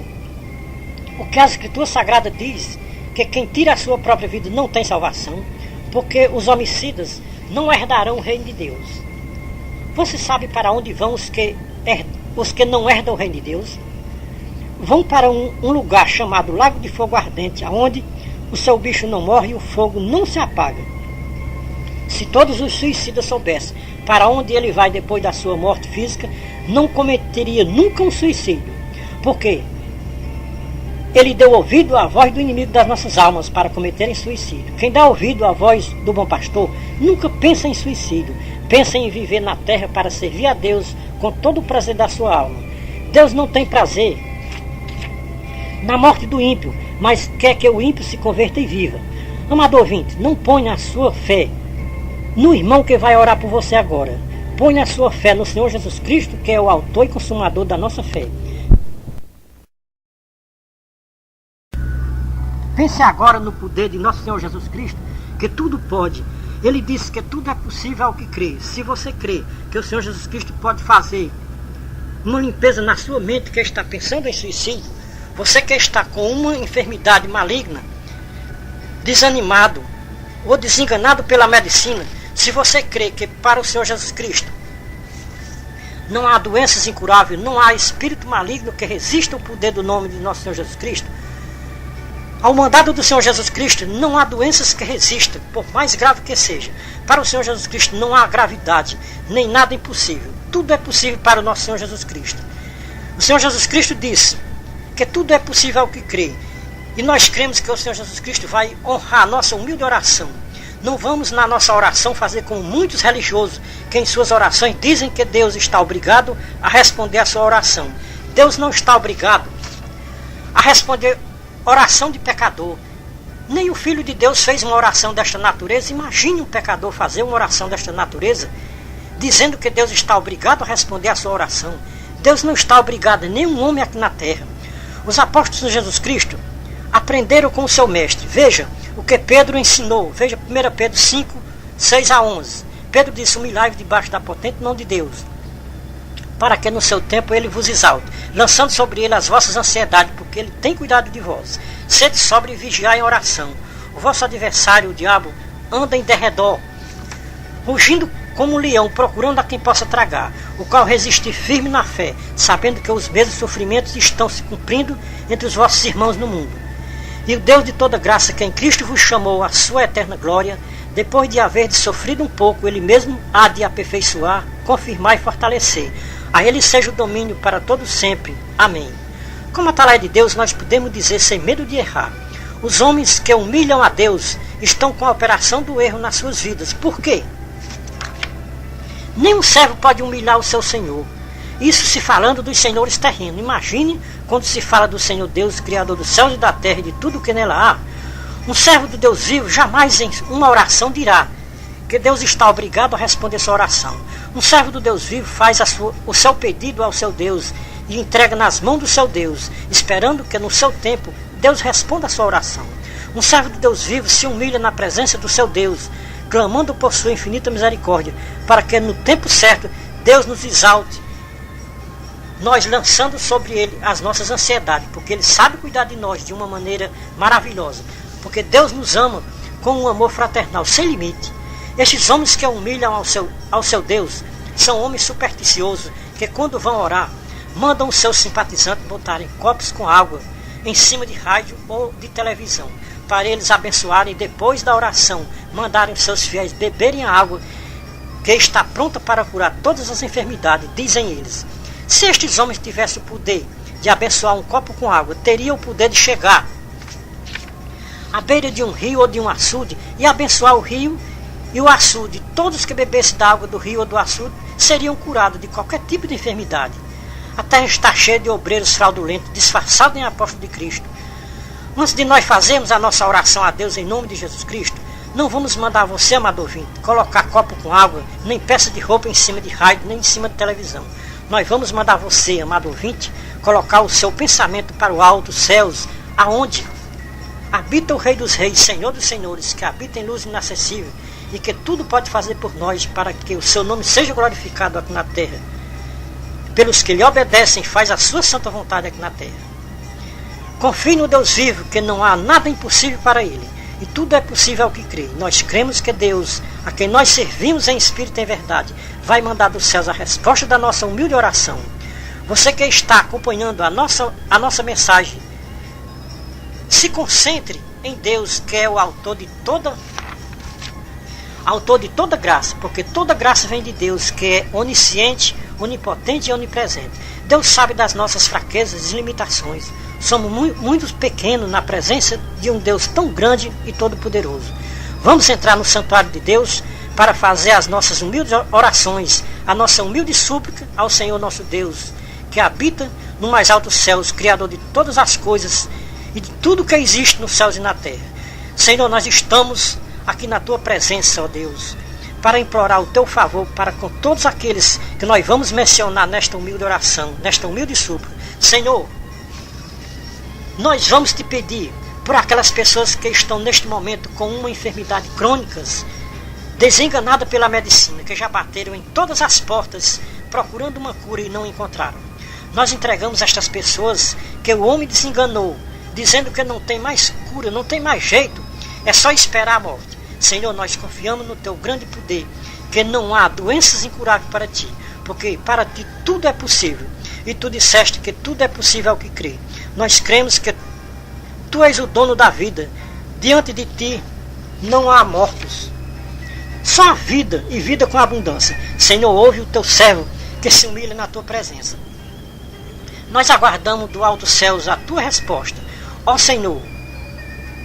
o que a Escritura Sagrada diz, que quem tira a sua própria vida não tem salvação, porque os homicidas não herdarão o reino de Deus. Você sabe para onde vão os que não herdam o reino de Deus? Vão para um lugar chamado Lago de Fogo Ardente, onde o seu bicho não morre e o fogo não se apaga. Se todos os suicidas soubessem para onde ele vai depois da sua morte física, não cometeria nunca um suicídio. Por quê? Ele deu ouvido à voz do inimigo das nossas almas para cometerem suicídio. Quem dá ouvido à voz do bom pastor nunca pensa em suicídio. Pensa em viver na terra para servir a Deus com todo o prazer da sua alma. Deus não tem prazer na morte do ímpio, mas quer que o ímpio se converta e viva. Amado ouvinte, não ponha a sua fé no irmão que vai orar por você agora. Ponha a sua fé no Senhor Jesus Cristo, que é o autor e consumador da nossa fé. Pense agora no poder de nosso Senhor Jesus Cristo, que tudo pode. Ele disse que tudo é possível ao que crê. Se você crê que o Senhor Jesus Cristo pode fazer uma limpeza na sua mente que está pensando em suicídio, você que está com uma enfermidade maligna, desanimado ou desenganado pela medicina, se você crê que para o Senhor Jesus Cristo não há doenças incuráveis, não há espírito maligno que resista ao poder do nome de nosso Senhor Jesus Cristo, ao mandado do Senhor Jesus Cristo, não há doenças que resistam, por mais grave que seja. Para o Senhor Jesus Cristo não há gravidade, nem nada impossível. Tudo é possível para o nosso Senhor Jesus Cristo. O Senhor Jesus Cristo disse que tudo é possível ao que crê. E nós cremos que o Senhor Jesus Cristo vai honrar a nossa humilde oração. Não vamos na nossa oração fazer como muitos religiosos, que em suas orações dizem que Deus está obrigado a responder a sua oração. Deus não está obrigado a responder oração de pecador. Nem o Filho de Deus fez uma oração desta natureza. Imagine um pecador fazer uma oração desta natureza, dizendo que Deus está obrigado a responder a sua oração. Deus não está obrigado a nenhum homem aqui na terra. Os apóstolos de Jesus Cristo aprenderam com o seu mestre. Veja o que Pedro ensinou. Veja 1 Pedro 5, 6 a 11. Pedro disse: humilhai-vos debaixo da potente mão de Deus, para que no seu tempo ele vos exalte, lançando sobre ele as vossas ansiedades, porque ele tem cuidado de vós. Sede sóbrio e vigiai em oração. O vosso adversário, o diabo, anda em derredor, rugindo como um leão, procurando a quem possa tragar, o qual resiste firme na fé, sabendo que os mesmos sofrimentos estão se cumprindo entre os vossos irmãos no mundo. E o Deus de toda graça, que em Cristo vos chamou à sua eterna glória, depois de haverdes sofrido um pouco, ele mesmo há de aperfeiçoar, confirmar e fortalecer. A ele seja o domínio para todo sempre. Amém. Como atalaia de Deus, nós podemos dizer sem medo de errar: os homens que humilham a Deus estão com a operação do erro nas suas vidas. Por quê? Nenhum servo pode humilhar o seu Senhor. Isso se falando dos senhores terrenos. Imagine quando se fala do Senhor Deus, Criador dos céus e da terra e de tudo que nela há. Um servo do Deus vivo jamais em uma oração dirá que Deus está obrigado a responder sua oração. Um servo do Deus vivo faz o seu pedido ao seu Deus e entrega nas mãos do seu Deus, esperando que no seu tempo Deus responda a sua oração. Um servo do Deus vivo se humilha na presença do seu Deus, clamando por sua infinita misericórdia, para que no tempo certo Deus nos exalte, nós lançando sobre ele as nossas ansiedades, porque ele sabe cuidar de nós de uma maneira maravilhosa, porque Deus nos ama com um amor fraternal sem limite. Estes homens que humilham ao seu Deus são homens supersticiosos, que quando vão orar, mandam os seus simpatizantes botarem copos com água em cima de rádio ou de televisão, para eles abençoarem, depois da oração, mandarem os seus fiéis beberem a água que está pronta para curar todas as enfermidades, dizem eles. Se estes homens tivessem o poder de abençoar um copo com água, teriam o poder de chegar à beira de um rio ou de um açude e abençoar o rio e o açude. Todos que bebessem da água do rio ou do açude seriam curados de qualquer tipo de enfermidade. A terra está cheia de obreiros fraudulentos, disfarçados em apóstolos de Cristo. Antes de nós fazermos a nossa oração a Deus em nome de Jesus Cristo, não vamos mandar você, amado ouvinte, colocar copo com água, nem peça de roupa em cima de rádio, nem em cima de televisão. Nós vamos mandar você, amado ouvinte, colocar o seu pensamento para o alto, os céus, aonde habita o Rei dos Reis, Senhor dos Senhores, que habita em luz inacessível e que tudo pode fazer por nós para que o seu nome seja glorificado aqui na terra. Pelos que lhe obedecem, faz a sua santa vontade aqui na terra. Confie no Deus vivo, que não há nada impossível para ele, e tudo é possível ao que crê. Nós cremos que Deus, a quem nós servimos em espírito e em verdade, vai mandar dos céus a resposta da nossa humilde oração. Você que está acompanhando a nossa mensagem, se concentre em Deus, que é o autor de toda graça, porque toda graça vem de Deus, que é onisciente, onipotente e onipresente. Deus sabe das nossas fraquezas e limitações. Somos muito pequenos na presença de um Deus tão grande e todo-poderoso. Vamos entrar no santuário de Deus para fazer as nossas humildes orações, a nossa humilde súplica ao Senhor nosso Deus, que habita no mais altos céus, Criador de todas as coisas e de tudo que existe nos céus e na terra. Senhor, nós estamos aqui na Tua presença, ó Deus, para implorar o Teu favor para com todos aqueles que nós vamos mencionar nesta humilde oração, nesta humilde súplica. Senhor, nós vamos te pedir por aquelas pessoas que estão neste momento com uma enfermidade crônicas, desenganadas pela medicina, que já bateram em todas as portas procurando uma cura e não encontraram. Nós entregamos estas pessoas que o homem desenganou, dizendo que não tem mais cura, não tem mais jeito, é só esperar a morte. Senhor, nós confiamos no Teu grande poder, que não há doenças incuráveis para Ti, porque para Ti tudo é possível, e Tu disseste que tudo é possível ao que crê. Nós cremos que Tu és o dono da vida, diante de Ti não há mortos, só a vida e vida com abundância. Senhor, ouve o Teu servo que se humilha na Tua presença. Nós aguardamos do alto céus a Tua resposta. Ó Senhor,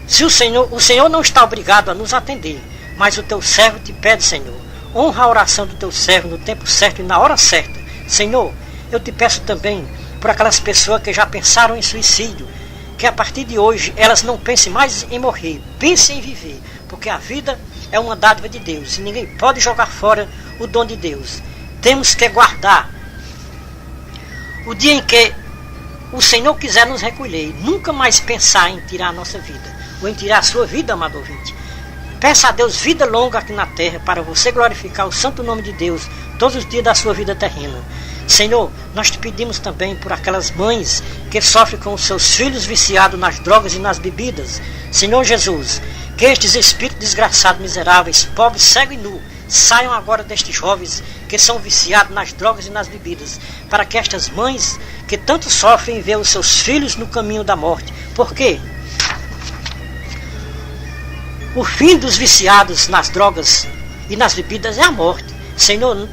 se o Senhor não está obrigado a nos atender, mas o Teu servo te pede, Senhor, honra a oração do Teu servo no tempo certo e na hora certa. Senhor, eu te peço também por aquelas pessoas que já pensaram em suicídio, que a partir de hoje elas não pensem mais em morrer, pensem em viver, porque a vida é uma dádiva de Deus e ninguém pode jogar fora o dom de Deus. Temos que guardar o dia em que o Senhor quiser nos recolher, nunca mais pensar em tirar a nossa vida, ou em tirar a sua vida, amado ouvinte. Peça a Deus vida longa aqui na terra, para você glorificar o santo nome de Deus todos os dias da sua vida terrena. Senhor, nós te pedimos também por aquelas mães que sofrem com os seus filhos viciados nas drogas e nas bebidas. Senhor Jesus, que estes espíritos desgraçados, miseráveis, pobres, cegos e nus, saiam agora destes jovens que são viciados nas drogas e nas bebidas, para que estas mães que tanto sofrem vejam os seus filhos no caminho da morte. Por quê? O fim dos viciados nas drogas e nas bebidas é a morte. Senhor,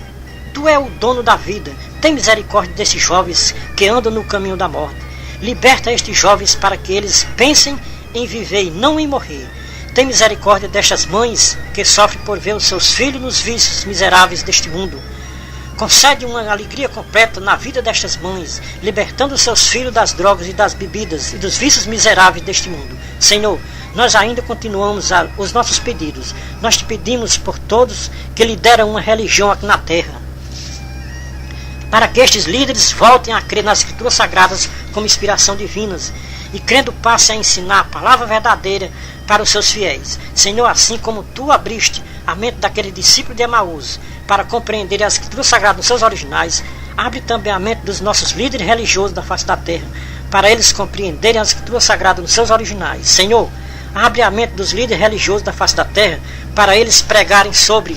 Tu é o dono da vida. Tem misericórdia desses jovens que andam no caminho da morte. Liberta estes jovens para que eles pensem em viver e não em morrer. Tem misericórdia destas mães que sofrem por ver os seus filhos nos vícios miseráveis deste mundo. Concede uma alegria completa na vida destas mães, libertando seus filhos das drogas e das bebidas e dos vícios miseráveis deste mundo. Senhor, nós ainda continuamos os nossos pedidos. Nós te pedimos por todos que lideram uma religião aqui na terra, para que estes líderes voltem a crer nas Escrituras Sagradas como inspiração divinas e, crendo, passem a ensinar a palavra verdadeira para os seus fiéis. Senhor, assim como Tu abriste a mente daquele discípulo de Emaús para compreenderem as Escrituras Sagradas nos seus originais, abre também a mente dos nossos líderes religiosos da face da terra, para eles compreenderem as Escrituras Sagradas nos seus originais. Senhor, abre a mente dos líderes religiosos da face da terra, para eles pregarem sobre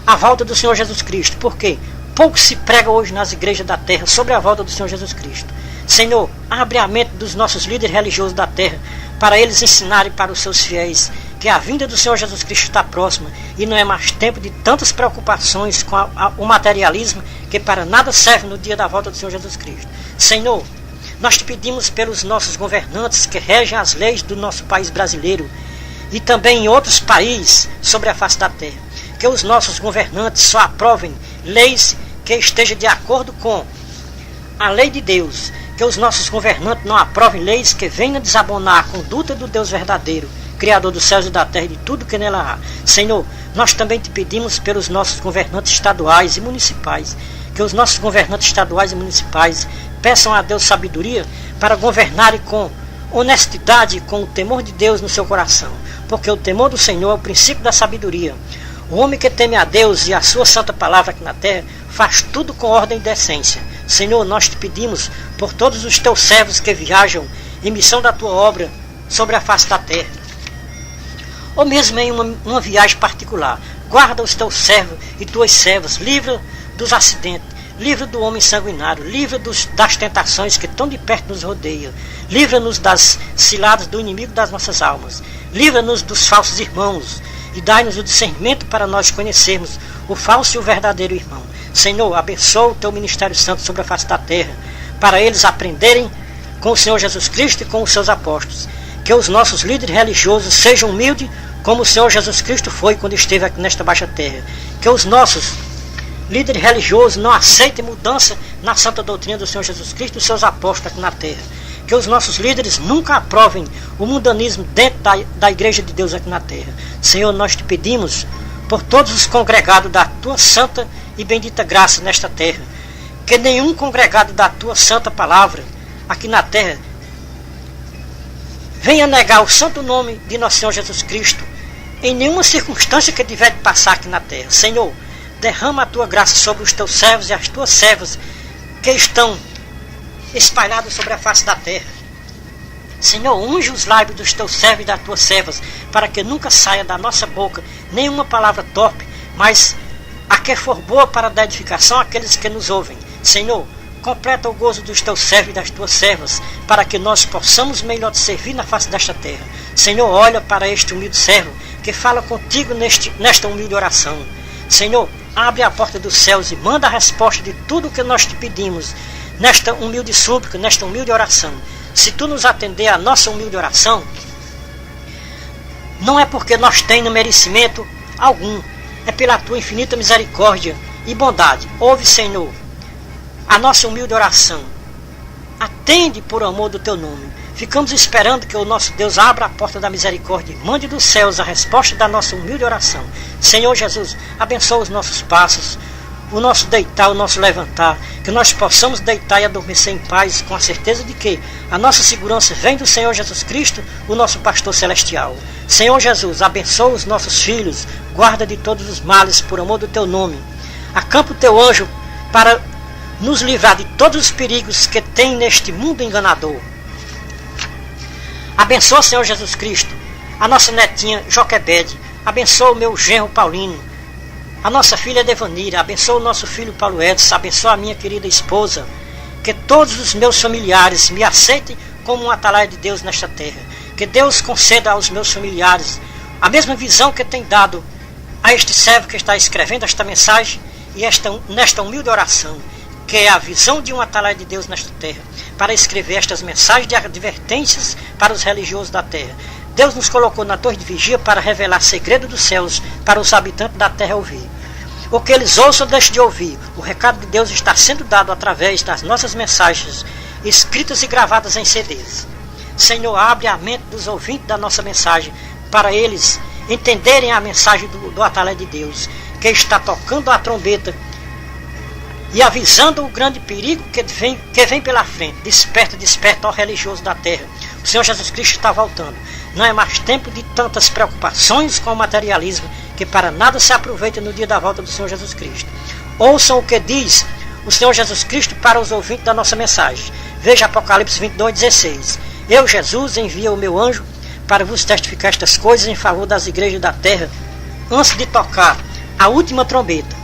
a volta do Senhor Jesus Cristo. Por quê? Pouco se prega hoje nas igrejas da terra sobre a volta do Senhor Jesus Cristo. Senhor, abre a mente dos nossos líderes religiosos da terra, para eles ensinarem para os seus fiéis que a vinda do Senhor Jesus Cristo está próxima e não é mais tempo de tantas preocupações com o materialismo, que para nada serve no dia da volta do Senhor Jesus Cristo. Senhor, nós te pedimos pelos nossos governantes que regem as leis do nosso país brasileiro e também em outros países sobre a face da terra, que os nossos governantes só aprovem leis que estejam de acordo com a lei de Deus, que os nossos governantes não aprovem leis que venham desabonar a conduta do Deus verdadeiro, Criador dos céus e da terra e de tudo que nela há. Senhor, nós também te pedimos pelos nossos governantes estaduais e municipais, que os nossos governantes estaduais e municipais peçam a Deus sabedoria para governarem com honestidade com o temor de Deus no seu coração, porque o temor do Senhor é o princípio da sabedoria. O homem que teme a Deus e a sua santa palavra aqui na terra faz tudo com ordem e decência. Senhor, nós te pedimos por todos os teus servos que viajam em missão da tua obra sobre a face da terra, ou mesmo em uma viagem particular. Guarda os teus servos e tuas servas, livra dos acidentes, livra do homem sanguinário, livra das tentações que tão de perto nos rodeiam, livra-nos das ciladas do inimigo das nossas almas, livra-nos dos falsos irmãos e dai-nos o discernimento para nós conhecermos o falso e o verdadeiro irmão. Senhor, abençoa o teu ministério santo sobre a face da terra, para eles aprenderem com o Senhor Jesus Cristo e com os seus apóstolos. Que os nossos líderes religiosos sejam humildes como o Senhor Jesus Cristo foi quando esteve aqui nesta baixa terra. Que os nossos líderes religiosos não aceitem mudança na santa doutrina do Senhor Jesus Cristo e dos seus apóstolos aqui na terra. Que os nossos líderes nunca aprovem o mundanismo dentro da igreja de Deus aqui na terra. Senhor, nós te pedimos por todos os congregados da tua santa e bendita graça nesta terra. Que nenhum congregado da tua santa palavra aqui na terra venha negar o santo nome de nosso Senhor Jesus Cristo em nenhuma circunstância que tiver de passar aqui na terra. Senhor, derrama a tua graça sobre os teus servos e as tuas servas que estão espalhados sobre a face da terra. Senhor, unge os lábios dos teus servos e das tuas servas, para que nunca saia da nossa boca nenhuma palavra torpe, mas a que for boa para dar edificação àqueles que nos ouvem. Senhor, completa o gozo dos teus servos e das tuas servas, para que nós possamos melhor te servir na face desta terra. Senhor, olha para este humilde servo que fala contigo nesta humilde oração. Senhor, abre a porta dos céus e manda a resposta de tudo o que nós te pedimos nesta humilde súplica, nesta humilde oração. Se tu nos atender a nossa humilde oração, não é porque nós tenhamos merecimento algum, é pela tua infinita misericórdia e bondade. Ouve, Senhor, a nossa humilde oração. Atende por amor do teu nome. Ficamos esperando que o nosso Deus abra a porta da misericórdia e mande dos céus a resposta da nossa humilde oração. Senhor Jesus, abençoa os nossos passos, o nosso deitar, o nosso levantar, que nós possamos deitar e adormecer em paz, com a certeza de que a nossa segurança vem do Senhor Jesus Cristo, o nosso pastor celestial. Senhor Jesus, abençoa os nossos filhos, guarda de todos os males por amor do teu nome. Acampa o teu anjo para nos livrar de todos os perigos que tem neste mundo enganador. Abençoa, Senhor Jesus Cristo, a nossa netinha Joquebede. Abençoa o meu genro Paulino, a nossa filha Devanira. Abençoa o nosso filho Paulo Edson. Abençoa a minha querida esposa. Que todos os meus familiares me aceitem como um atalaia de Deus nesta terra. Que Deus conceda aos meus familiares a mesma visão que tem dado a este servo que está escrevendo esta mensagem e nesta humilde oração, que é a visão de um atalaia de Deus nesta terra, para escrever estas mensagens de advertências para os religiosos da terra. Deus nos colocou na torre de vigia para revelar segredo dos céus para os habitantes da terra ouvir. O que eles ouçam ou deixem de ouvir, o recado de Deus está sendo dado através das nossas mensagens, escritas e gravadas em CDs. Senhor, abre a mente dos ouvintes da nossa mensagem, para eles entenderem a mensagem do atalaia de Deus, que está tocando a trombeta e avisando o grande perigo que vem pela frente. Desperta, desperta, ó religioso da terra. O Senhor Jesus Cristo está voltando. Não é mais tempo de tantas preocupações com o materialismo, que para nada se aproveita no dia da volta do Senhor Jesus Cristo. Ouçam o que diz o Senhor Jesus Cristo para os ouvintes da nossa mensagem. Veja Apocalipse 22:16. Eu, Jesus, envio o meu anjo para vos testificar estas coisas em favor das igrejas da terra, antes de tocar a última trombeta.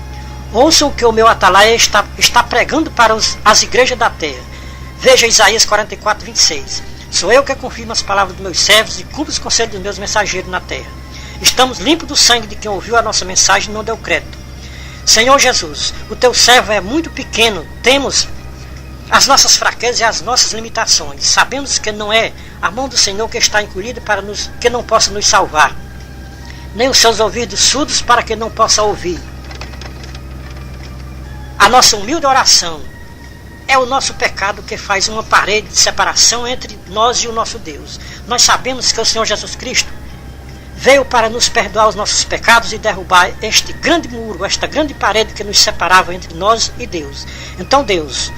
Ouçam o que o meu atalaia está pregando para as igrejas da terra. Veja Isaías 44:26. Sou eu que confirmo as palavras dos meus servos e cumpro os conselhos dos meus mensageiros na terra. Estamos limpos do sangue de quem ouviu a nossa mensagem e não deu crédito. Senhor Jesus, o teu servo é muito pequeno, temos as nossas fraquezas e as nossas limitações. Sabemos que não é a mão do Senhor que está encolhida para que não possa nos salvar, nem os seus ouvidos surdos para que não possa ouvir. A nossa humilde oração é o nosso pecado que faz uma parede de separação entre nós e o nosso Deus. Nós sabemos que o Senhor Jesus Cristo veio para nos perdoar os nossos pecados e derrubar este grande muro, esta grande parede que nos separava entre nós e Deus. Então Deus,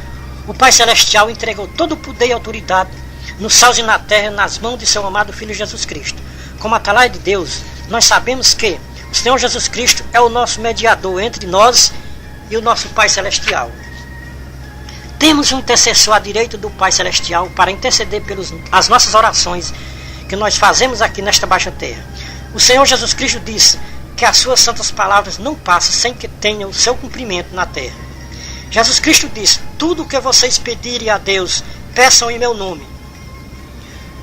o Pai Celestial, entregou todo o poder e autoridade nos céus e na terra, nas mãos de seu amado Filho Jesus Cristo. Como atalaia de Deus, nós sabemos que o Senhor Jesus Cristo é o nosso mediador entre nós e o nosso Pai Celestial. Temos um intercessor à direita do Pai Celestial para interceder pelas nossas orações que nós fazemos aqui nesta baixa terra. O Senhor Jesus Cristo disse que as suas santas palavras não passam sem que tenham o seu cumprimento na terra. Jesus Cristo disse: tudo o que vocês pedirem a Deus, peçam em meu nome.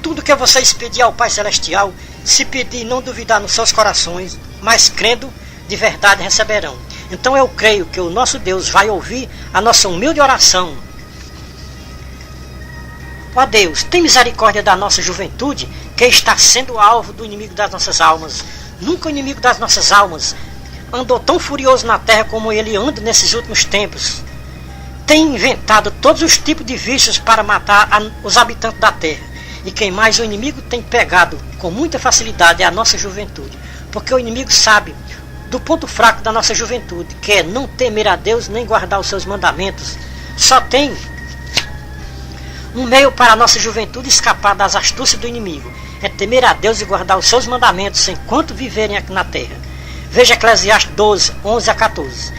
Tudo o que vocês pedirem ao Pai Celestial, se pedir e não duvidar nos seus corações, mas crendo, de verdade receberão. Então eu creio que o nosso Deus vai ouvir a nossa humilde oração. Ó Deus, tem misericórdia da nossa juventude, que está sendo alvo do inimigo das nossas almas. Nunca o inimigo das nossas almas andou tão furioso na terra como ele anda nesses últimos tempos. Tem inventado todos os tipos de vícios para matar os habitantes da terra. E quem mais o inimigo tem pegado com muita facilidade é a nossa juventude. Porque o inimigo sabe do ponto fraco da nossa juventude, que é não temer a Deus nem guardar os seus mandamentos. Só tem um meio para a nossa juventude escapar das astúcias do inimigo: é temer a Deus e guardar os seus mandamentos enquanto viverem aqui na terra. Veja Eclesiastes 12, 11 a 14.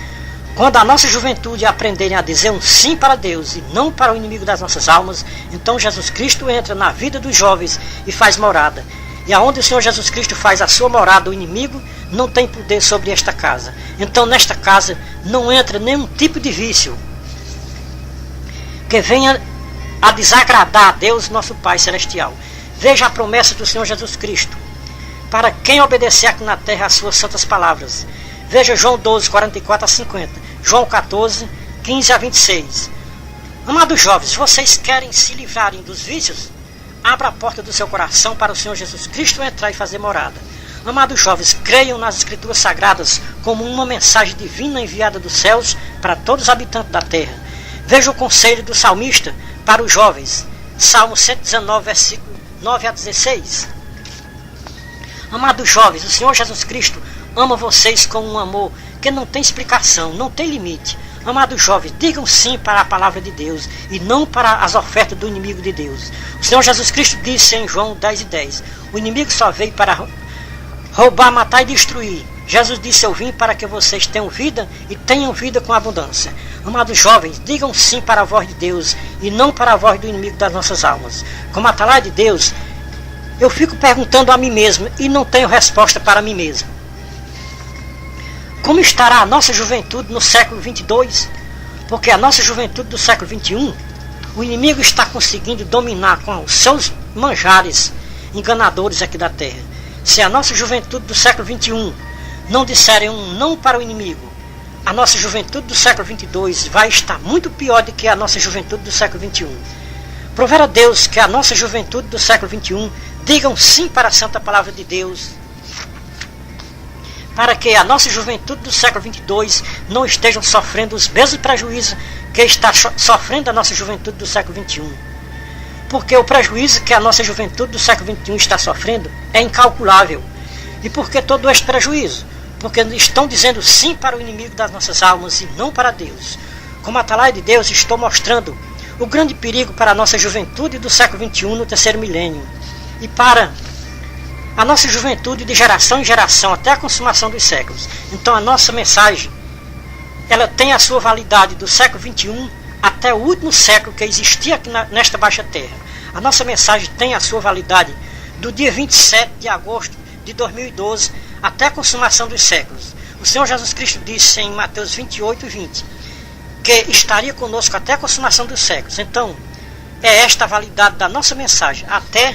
Quando a nossa juventude aprenderem a dizer um sim para Deus e não para o inimigo das nossas almas, então Jesus Cristo entra na vida dos jovens e faz morada. E aonde o Senhor Jesus Cristo faz a sua morada, o inimigo não tem poder sobre esta casa. Então nesta casa não entra nenhum tipo de vício que venha a desagradar a Deus, nosso Pai Celestial. Veja a promessa do Senhor Jesus Cristo para quem obedecer aqui na terra as suas santas palavras. Veja João 12, 44 a 50, João 14, 15 a 26. Amados jovens, vocês querem se livrarem dos vícios? Abra a porta do seu coração para o Senhor Jesus Cristo entrar e fazer morada. Amados jovens, creiam nas Escrituras Sagradas como uma mensagem divina enviada dos céus para todos os habitantes da terra. Veja o conselho do salmista para os jovens. Salmo 119, versículo 9 a 16. Amados jovens, o Senhor Jesus Cristo ama vocês com um amor que não tem explicação, não tem limite. Amados jovens, digam sim para a palavra de Deus e não para as ofertas do inimigo de Deus. O Senhor Jesus Cristo disse em João 10 e 10, o inimigo só veio para roubar, matar e destruir. Jesus disse: eu vim para que vocês tenham vida e tenham vida com abundância. Amados jovens, digam sim para a voz de Deus e não para a voz do inimigo das nossas almas. Como atalaia de Deus, eu fico perguntando a mim mesmo e não tenho resposta para mim mesmo. Como estará a nossa juventude no século 22? Porque a nossa juventude do século 21, o inimigo está conseguindo dominar com os seus manjares enganadores aqui da terra. Se a nossa juventude do século 21 não disserem um não para o inimigo, a nossa juventude do século 22 vai estar muito pior do que a nossa juventude do século 21. Prover a Deus que a nossa juventude do século 21 digam sim para a santa palavra de Deus, para que a nossa juventude do século 22 não estejam sofrendo os mesmos prejuízos que está sofrendo a nossa juventude do século 21. Porque o prejuízo que a nossa juventude do século 21 está sofrendo é incalculável. E por que todo este prejuízo? Porque estão dizendo sim para o inimigo das nossas almas e não para Deus. Como atalaia de Deus, estou mostrando o grande perigo para a nossa juventude do século 21 no terceiro milênio. E para a nossa juventude de geração em geração até a consumação dos séculos. Então a nossa mensagem, ela tem a sua validade do século 21 até o último século que existia aqui nesta baixa terra. A nossa mensagem tem a sua validade do dia 27 de agosto de 2012 até a consumação dos séculos. O Senhor Jesus Cristo disse em Mateus 28 e 20 que estaria conosco até a consumação dos séculos. Então é esta a validade da nossa mensagem até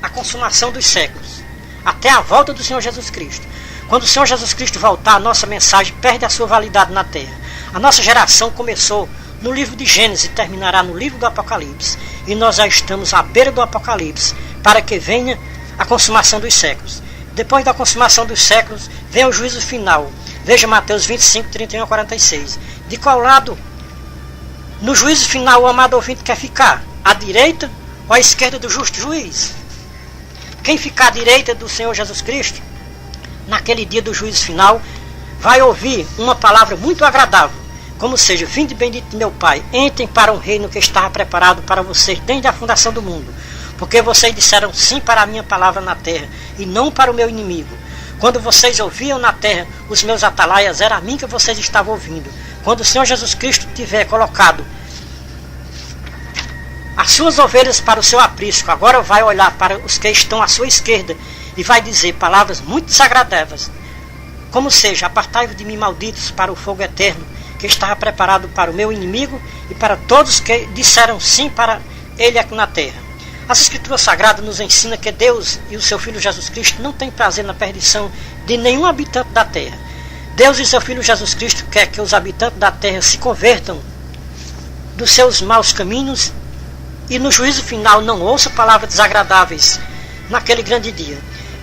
a consumação dos séculos, até a volta do Senhor Jesus Cristo. Quando o Senhor Jesus Cristo voltar, a nossa mensagem perde a sua validade na terra. A nossa geração começou no livro de Gênesis e terminará no livro do Apocalipse. E nós já estamos à beira do Apocalipse, para que venha a consumação dos séculos. Depois da consumação dos séculos, vem o juízo final. Veja Mateus 25, 31 a 46. De qual lado, no juízo final, o amado ouvinte quer ficar? À direita ou à esquerda do justo juiz? Quem ficar à direita do Senhor Jesus Cristo, naquele dia do juízo final, vai ouvir uma palavra muito agradável. como seja, vinde bendito de meu Pai, entrem para um reino que estava preparado para vocês desde a fundação do mundo, porque vocês disseram sim para a minha palavra na terra, e não para o meu inimigo. Quando vocês ouviam na terra os meus atalaias, era a mim que vocês estavam ouvindo. Quando o Senhor Jesus Cristo tiver colocado as suas ovelhas para o seu aprisco, agora vai olhar para os que estão à sua esquerda e vai dizer palavras muito desagradáveis, como seja, apartai-vos de mim, malditos, para o fogo eterno, que estava preparado para o meu inimigo e para todos que disseram sim para ele aqui na terra. As Escrituras Sagradas nos ensinam que Deus e o seu Filho Jesus Cristo não têm prazer na perdição de nenhum habitante da terra. Deus e seu Filho Jesus Cristo quer que os habitantes da terra se convertam dos seus maus caminhos e no juízo final não ouça palavras desagradáveis naquele grande dia.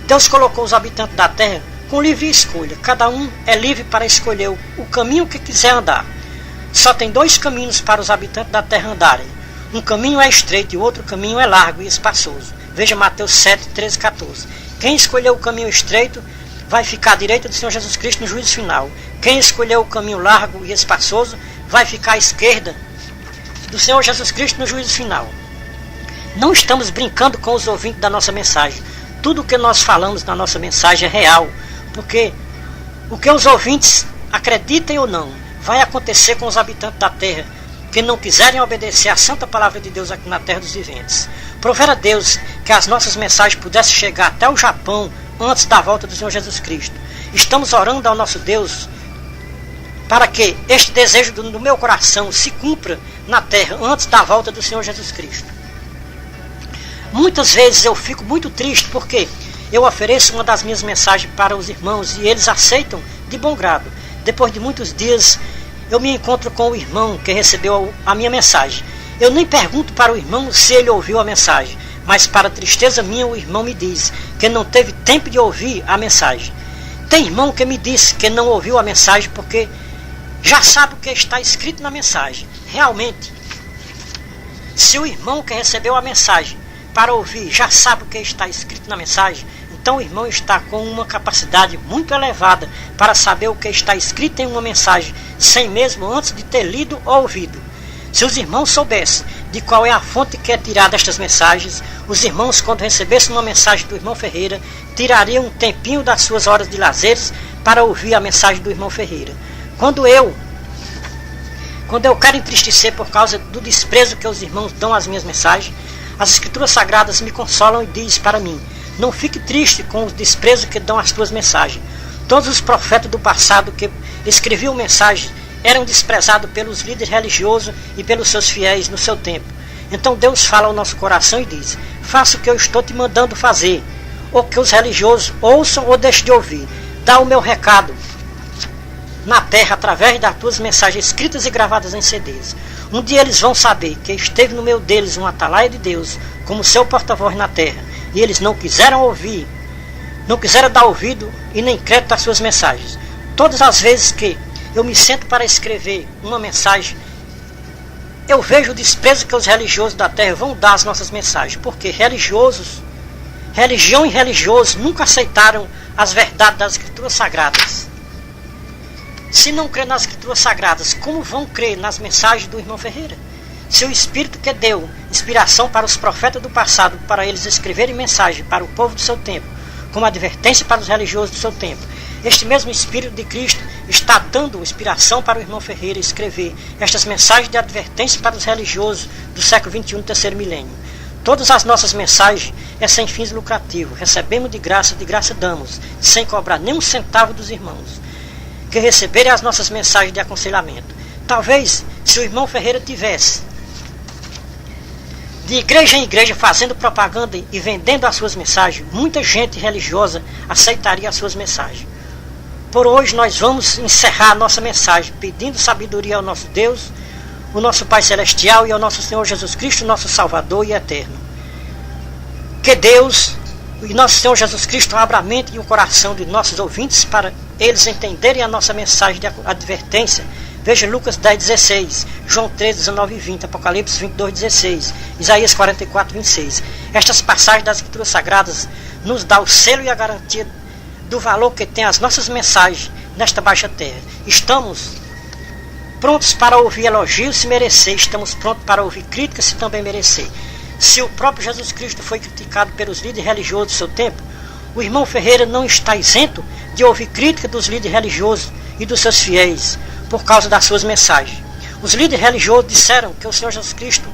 Deus colocou os habitantes da terra com livre escolha. Cada um é livre para escolher o caminho que quiser andar. Só tem dois caminhos para os habitantes da terra andarem. Um caminho é estreito e o outro caminho é largo e espaçoso. Veja Mateus 7, 13 e 14. Quem escolheu o caminho estreito vai ficar à direita do Senhor Jesus Cristo no juízo final. Quem escolheu o caminho largo e espaçoso vai ficar à esquerda do Senhor Jesus Cristo no juízo final. Não estamos brincando com os ouvintes da nossa mensagem. Tudo o que nós falamos na nossa mensagem é real, porque o que os ouvintes acreditem ou não, vai acontecer com os habitantes da terra que não quiserem obedecer à santa palavra de Deus aqui na terra dos viventes. Provera a Deus que as nossas mensagens pudessem chegar até o Japão antes da volta do Senhor Jesus Cristo. Estamos orando ao nosso Deus para que este desejo do meu coração se cumpra na terra antes da volta do Senhor Jesus Cristo. Muitas vezes eu fico muito triste porque eu ofereço uma das minhas mensagens para os irmãos e eles aceitam de bom grado. Depois de muitos dias eu me encontro com o irmão que recebeu a minha mensagem. Eu nem pergunto para o irmão se ele ouviu a mensagem, mas para tristeza minha o irmão me diz que não teve tempo de ouvir a mensagem. Tem irmão que me disse que não ouviu a mensagem porque já sabe o que está escrito na mensagem. Realmente, se o irmão que recebeu a mensagem para ouvir já sabe o que está escrito na mensagem, então o irmão está com uma capacidade muito elevada para saber o que está escrito em uma mensagem, sem mesmo antes de ter lido ou ouvido. Se os irmãos soubessem de qual é a fonte que é tirada estas mensagens, os irmãos, quando recebessem uma mensagem do irmão Ferreira, tirariam um tempinho das suas horas de lazeres para ouvir a mensagem do irmão Ferreira. Quando eu quero entristecer por causa do desprezo que os irmãos dão às minhas mensagens, as Escrituras Sagradas me consolam e diz para mim: não fique triste com o desprezo que dão às tuas mensagens. Todos os profetas do passado que escreviam mensagens eram desprezados pelos líderes religiosos e pelos seus fiéis no seu tempo. Então Deus fala ao nosso coração e diz: faça o que eu estou te mandando fazer, ou que os religiosos ouçam ou deixem de ouvir. Dá o meu recado na terra através das tuas mensagens escritas e gravadas em CDs. Um dia eles vão saber que esteve no meio deles um atalaia de Deus como seu porta-voz na terra, e eles não quiseram ouvir, não quiseram dar ouvido e nem crédito às suas mensagens. Todas as vezes que eu me sento para escrever uma mensagem, eu vejo o desprezo que os religiosos da terra vão dar às nossas mensagens, porque religião e religiosos nunca aceitaram as verdades das Escrituras Sagradas. Se não crê nas Escrituras Sagradas, como vão crer nas mensagens do irmão Ferreira? Se o Espírito que deu inspiração para os profetas do passado, para eles escreverem mensagem para o povo do seu tempo, como advertência para os religiosos do seu tempo, este mesmo Espírito de Cristo está dando inspiração para o irmão Ferreira escrever estas mensagens de advertência para os religiosos do século XXI, do terceiro milênio. Todas as nossas mensagens é sem fins lucrativos, recebemos de graça damos, sem cobrar nem um centavo dos irmãos que receberem as nossas mensagens de aconselhamento. Talvez, se o irmão Ferreira tivesse de igreja em igreja fazendo propaganda e vendendo as suas mensagens, muita gente religiosa aceitaria as suas mensagens. Por hoje nós vamos encerrar a nossa mensagem pedindo sabedoria ao nosso Deus, o nosso Pai Celestial e ao nosso Senhor Jesus Cristo, nosso Salvador e Eterno. Que Deus e nosso Senhor Jesus Cristo abra a mente e o coração de nossos ouvintes para eles entenderem a nossa mensagem de advertência. Veja Lucas 10:16, João 13:19 e 20, Apocalipse 22:16, Isaías 44:26. Estas passagens das Escrituras Sagradas nos dão o selo e a garantia do valor que tem as nossas mensagens nesta baixa terra. Estamos prontos para ouvir elogios se merecer, estamos prontos para ouvir críticas se também merecer. Se o próprio Jesus Cristo foi criticado pelos líderes religiosos do seu tempo, o irmão Ferreira não está isento de ouvir crítica dos líderes religiosos e dos seus fiéis por causa das suas mensagens. Os líderes religiosos disseram que o Senhor Jesus Cristo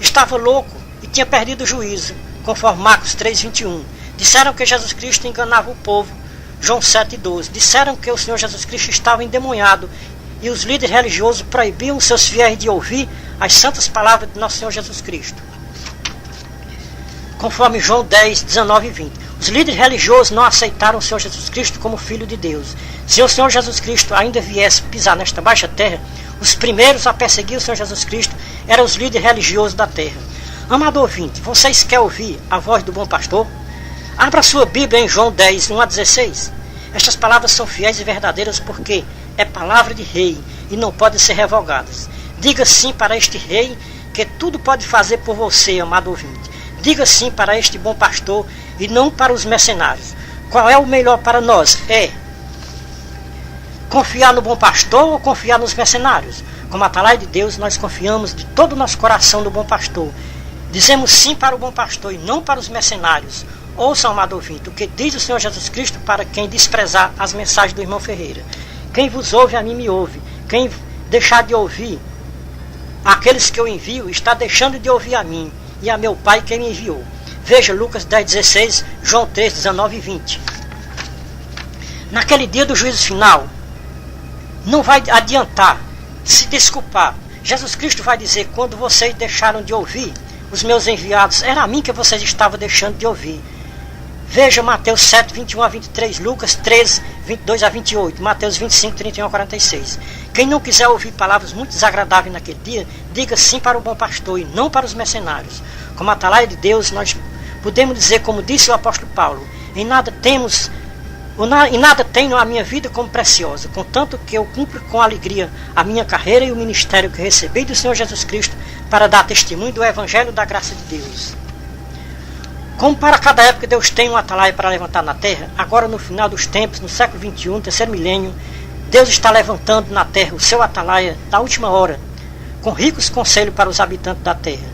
estava louco e tinha perdido o juízo, conforme Marcos 3,21. Disseram que Jesus Cristo enganava o povo, João 7,12. Disseram que o Senhor Jesus Cristo estava endemoniado e os líderes religiosos proibiam os seus fiéis de ouvir as santas palavras de nosso Senhor Jesus Cristo, conforme João 10, 19 e 20. Os líderes religiosos não aceitaram o Senhor Jesus Cristo como Filho de Deus. Se o Senhor Jesus Cristo ainda viesse pisar nesta baixa terra, os primeiros a perseguir o Senhor Jesus Cristo eram os líderes religiosos da terra. Amado ouvinte, vocês querem ouvir a voz do bom pastor? Abra sua Bíblia em João 10, 1 a 16. Estas palavras são fiéis e verdadeiras porque é palavra de rei e não podem ser revogadas. Diga sim para este rei que tudo pode fazer por você, amado ouvinte. Diga sim para este bom pastor e não para os mercenários. Qual é o melhor para nós? É confiar no bom pastor ou confiar nos mercenários? Como atalaia de Deus, nós confiamos de todo o nosso coração no bom pastor. Dizemos sim para o bom pastor e não para os mercenários. Ouça, amado ouvinte, o que diz o Senhor Jesus Cristo para quem desprezar as mensagens do irmão Ferreira. Quem vos ouve, a mim me ouve. Quem deixar de ouvir aqueles que eu envio, está deixando de ouvir a mim e a meu Pai que me enviou. Veja Lucas 10, 16, João 3, 19 e 20. Naquele dia do juízo final, não vai adiantar se desculpar. Jesus Cristo vai dizer, quando vocês deixaram de ouvir os meus enviados, era a mim que vocês estavam deixando de ouvir. Veja Mateus 7, 21 a 23, Lucas 13, 22 a 28, Mateus 25, 31 a 46. Quem não quiser ouvir palavras muito desagradáveis naquele dia, diga sim para o bom pastor e não para os mercenários. Como atalaia de Deus, nós podemos dizer, como disse o apóstolo Paulo, em nada tenho a minha vida como preciosa, contanto que eu cumpro com alegria a minha carreira e o ministério que recebi do Senhor Jesus Cristo para dar testemunho do Evangelho da graça de Deus. Como para cada época Deus tem um atalaia para levantar na terra, agora no final dos tempos, no século 21, terceiro milênio, Deus está levantando na terra o seu atalaia da última hora, com ricos conselhos para os habitantes da terra,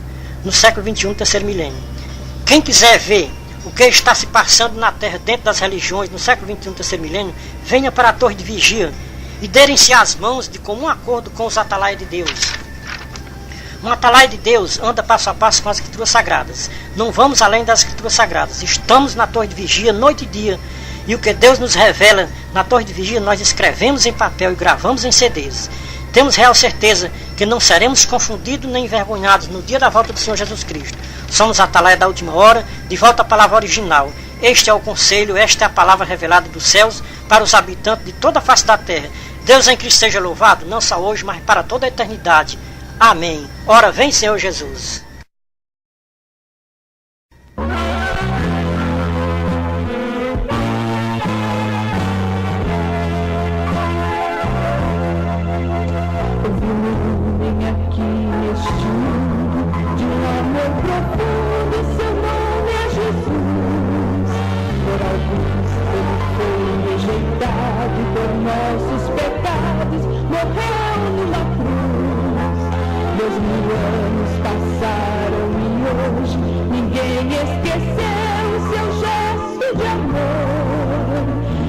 no século 21, terceiro milênio. Quem quiser ver o que está se passando na terra dentro das religiões no século 21, terceiro milênio, venha para a torre de vigia e derem-se as mãos de comum acordo com os atalaias de Deus. Um atalaia de Deus anda passo a passo com as escrituras sagradas. Não vamos além das escrituras sagradas. Estamos na torre de vigia noite e dia. E o que Deus nos revela na torre de vigia, nós escrevemos em papel e gravamos em CDs. Temos real certeza que não seremos confundidos nem envergonhados no dia da volta do Senhor Jesus Cristo. Somos a atalaia da última hora, de volta à palavra original. Este é o conselho, esta é a palavra revelada dos céus para os habitantes de toda a face da terra. Deus em Cristo seja louvado, não só hoje, mas para toda a eternidade. Amém. Ora, vem, Senhor Jesus. Nossos pecados, morreu numa cruz. 2000 anos passaram e hoje ninguém esqueceu o seu gesto de amor.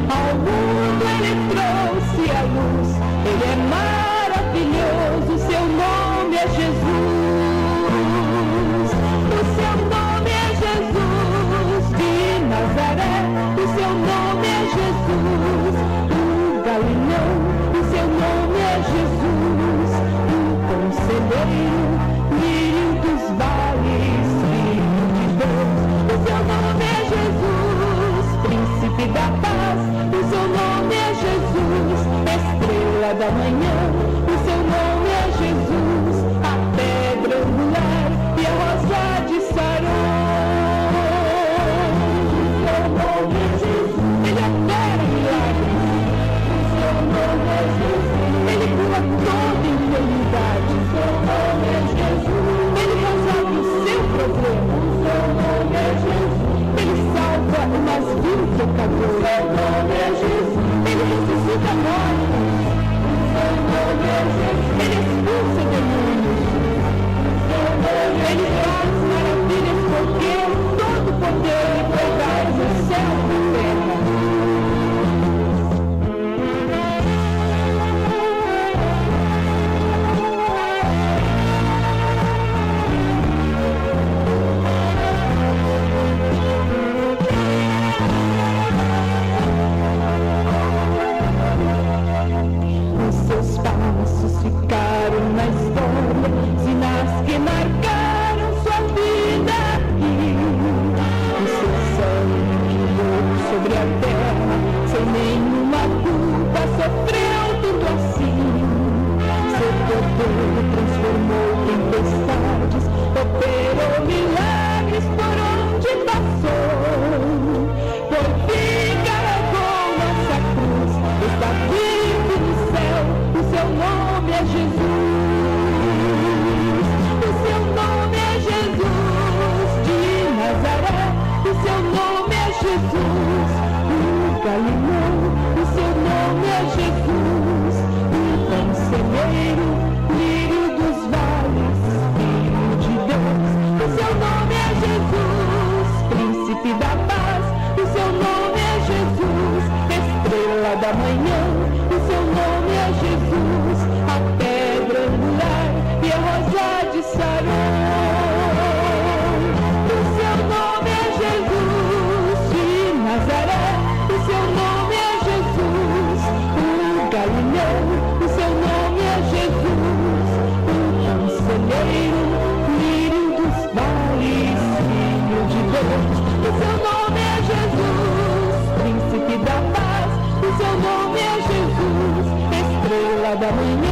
Ao mundo ele trouxe a luz, ele é maravilhoso, seu nome é Jesus. O seu nome é Jesus de Nazaré, o seu nome é Jesus. O seu nome é Jesus, o conselheiro, lírio dos vales, filho de Deus. O seu nome é Jesus, príncipe da paz. O seu nome é Jesus, estrela da manhã. O seu nome é Jesus, a pedra angular e a rosa de Saron. O seu nome é Jesus, ele opera milagres. Ele cura toda enfermidade. Seu nome é Jesus. Ele resolve o seu problema. Seu nome é Jesus. Ele salva o mais vil pecador. Seu nome é Jesus. Ele ressuscita mortos. Seu nome é Jesus. testemunhos. Ele faz maravilhas porque todo poder lhe foi dado no céu e na terra. Os seus passos ficaram na história, sinais que marcaram sua vida aqui. O seu sangue que voou sobre a terra, sem nenhuma culpa, sofreu tudo assim. Seu poder transformou tempestades, operou milagres por onde passou. Por fim carregou nossa cruz, está vivo no céu, o seu nome é Jesus. O seu nome é Jesus de Nazaré, o seu nome é Jesus. O Galileu, o seu nome é Jesus. O conselheiro, lírio dos vales, filho de Deus, o seu nome é Jesus. Príncipe da paz, o seu nome é Jesus. Estrela da manhã, o seu nome é Jesus. A pedra angular e a rosa de Saron. O seu nome é Jesus de Nazaré, o seu nome é Jesus. O Galileu, o seu nome é Jesus. O conselheiro, lírio dos vales, filho de Deus, o seu nome é Jesus. Príncipe da paz, o seu nome é Jesus. Estrela da manhã,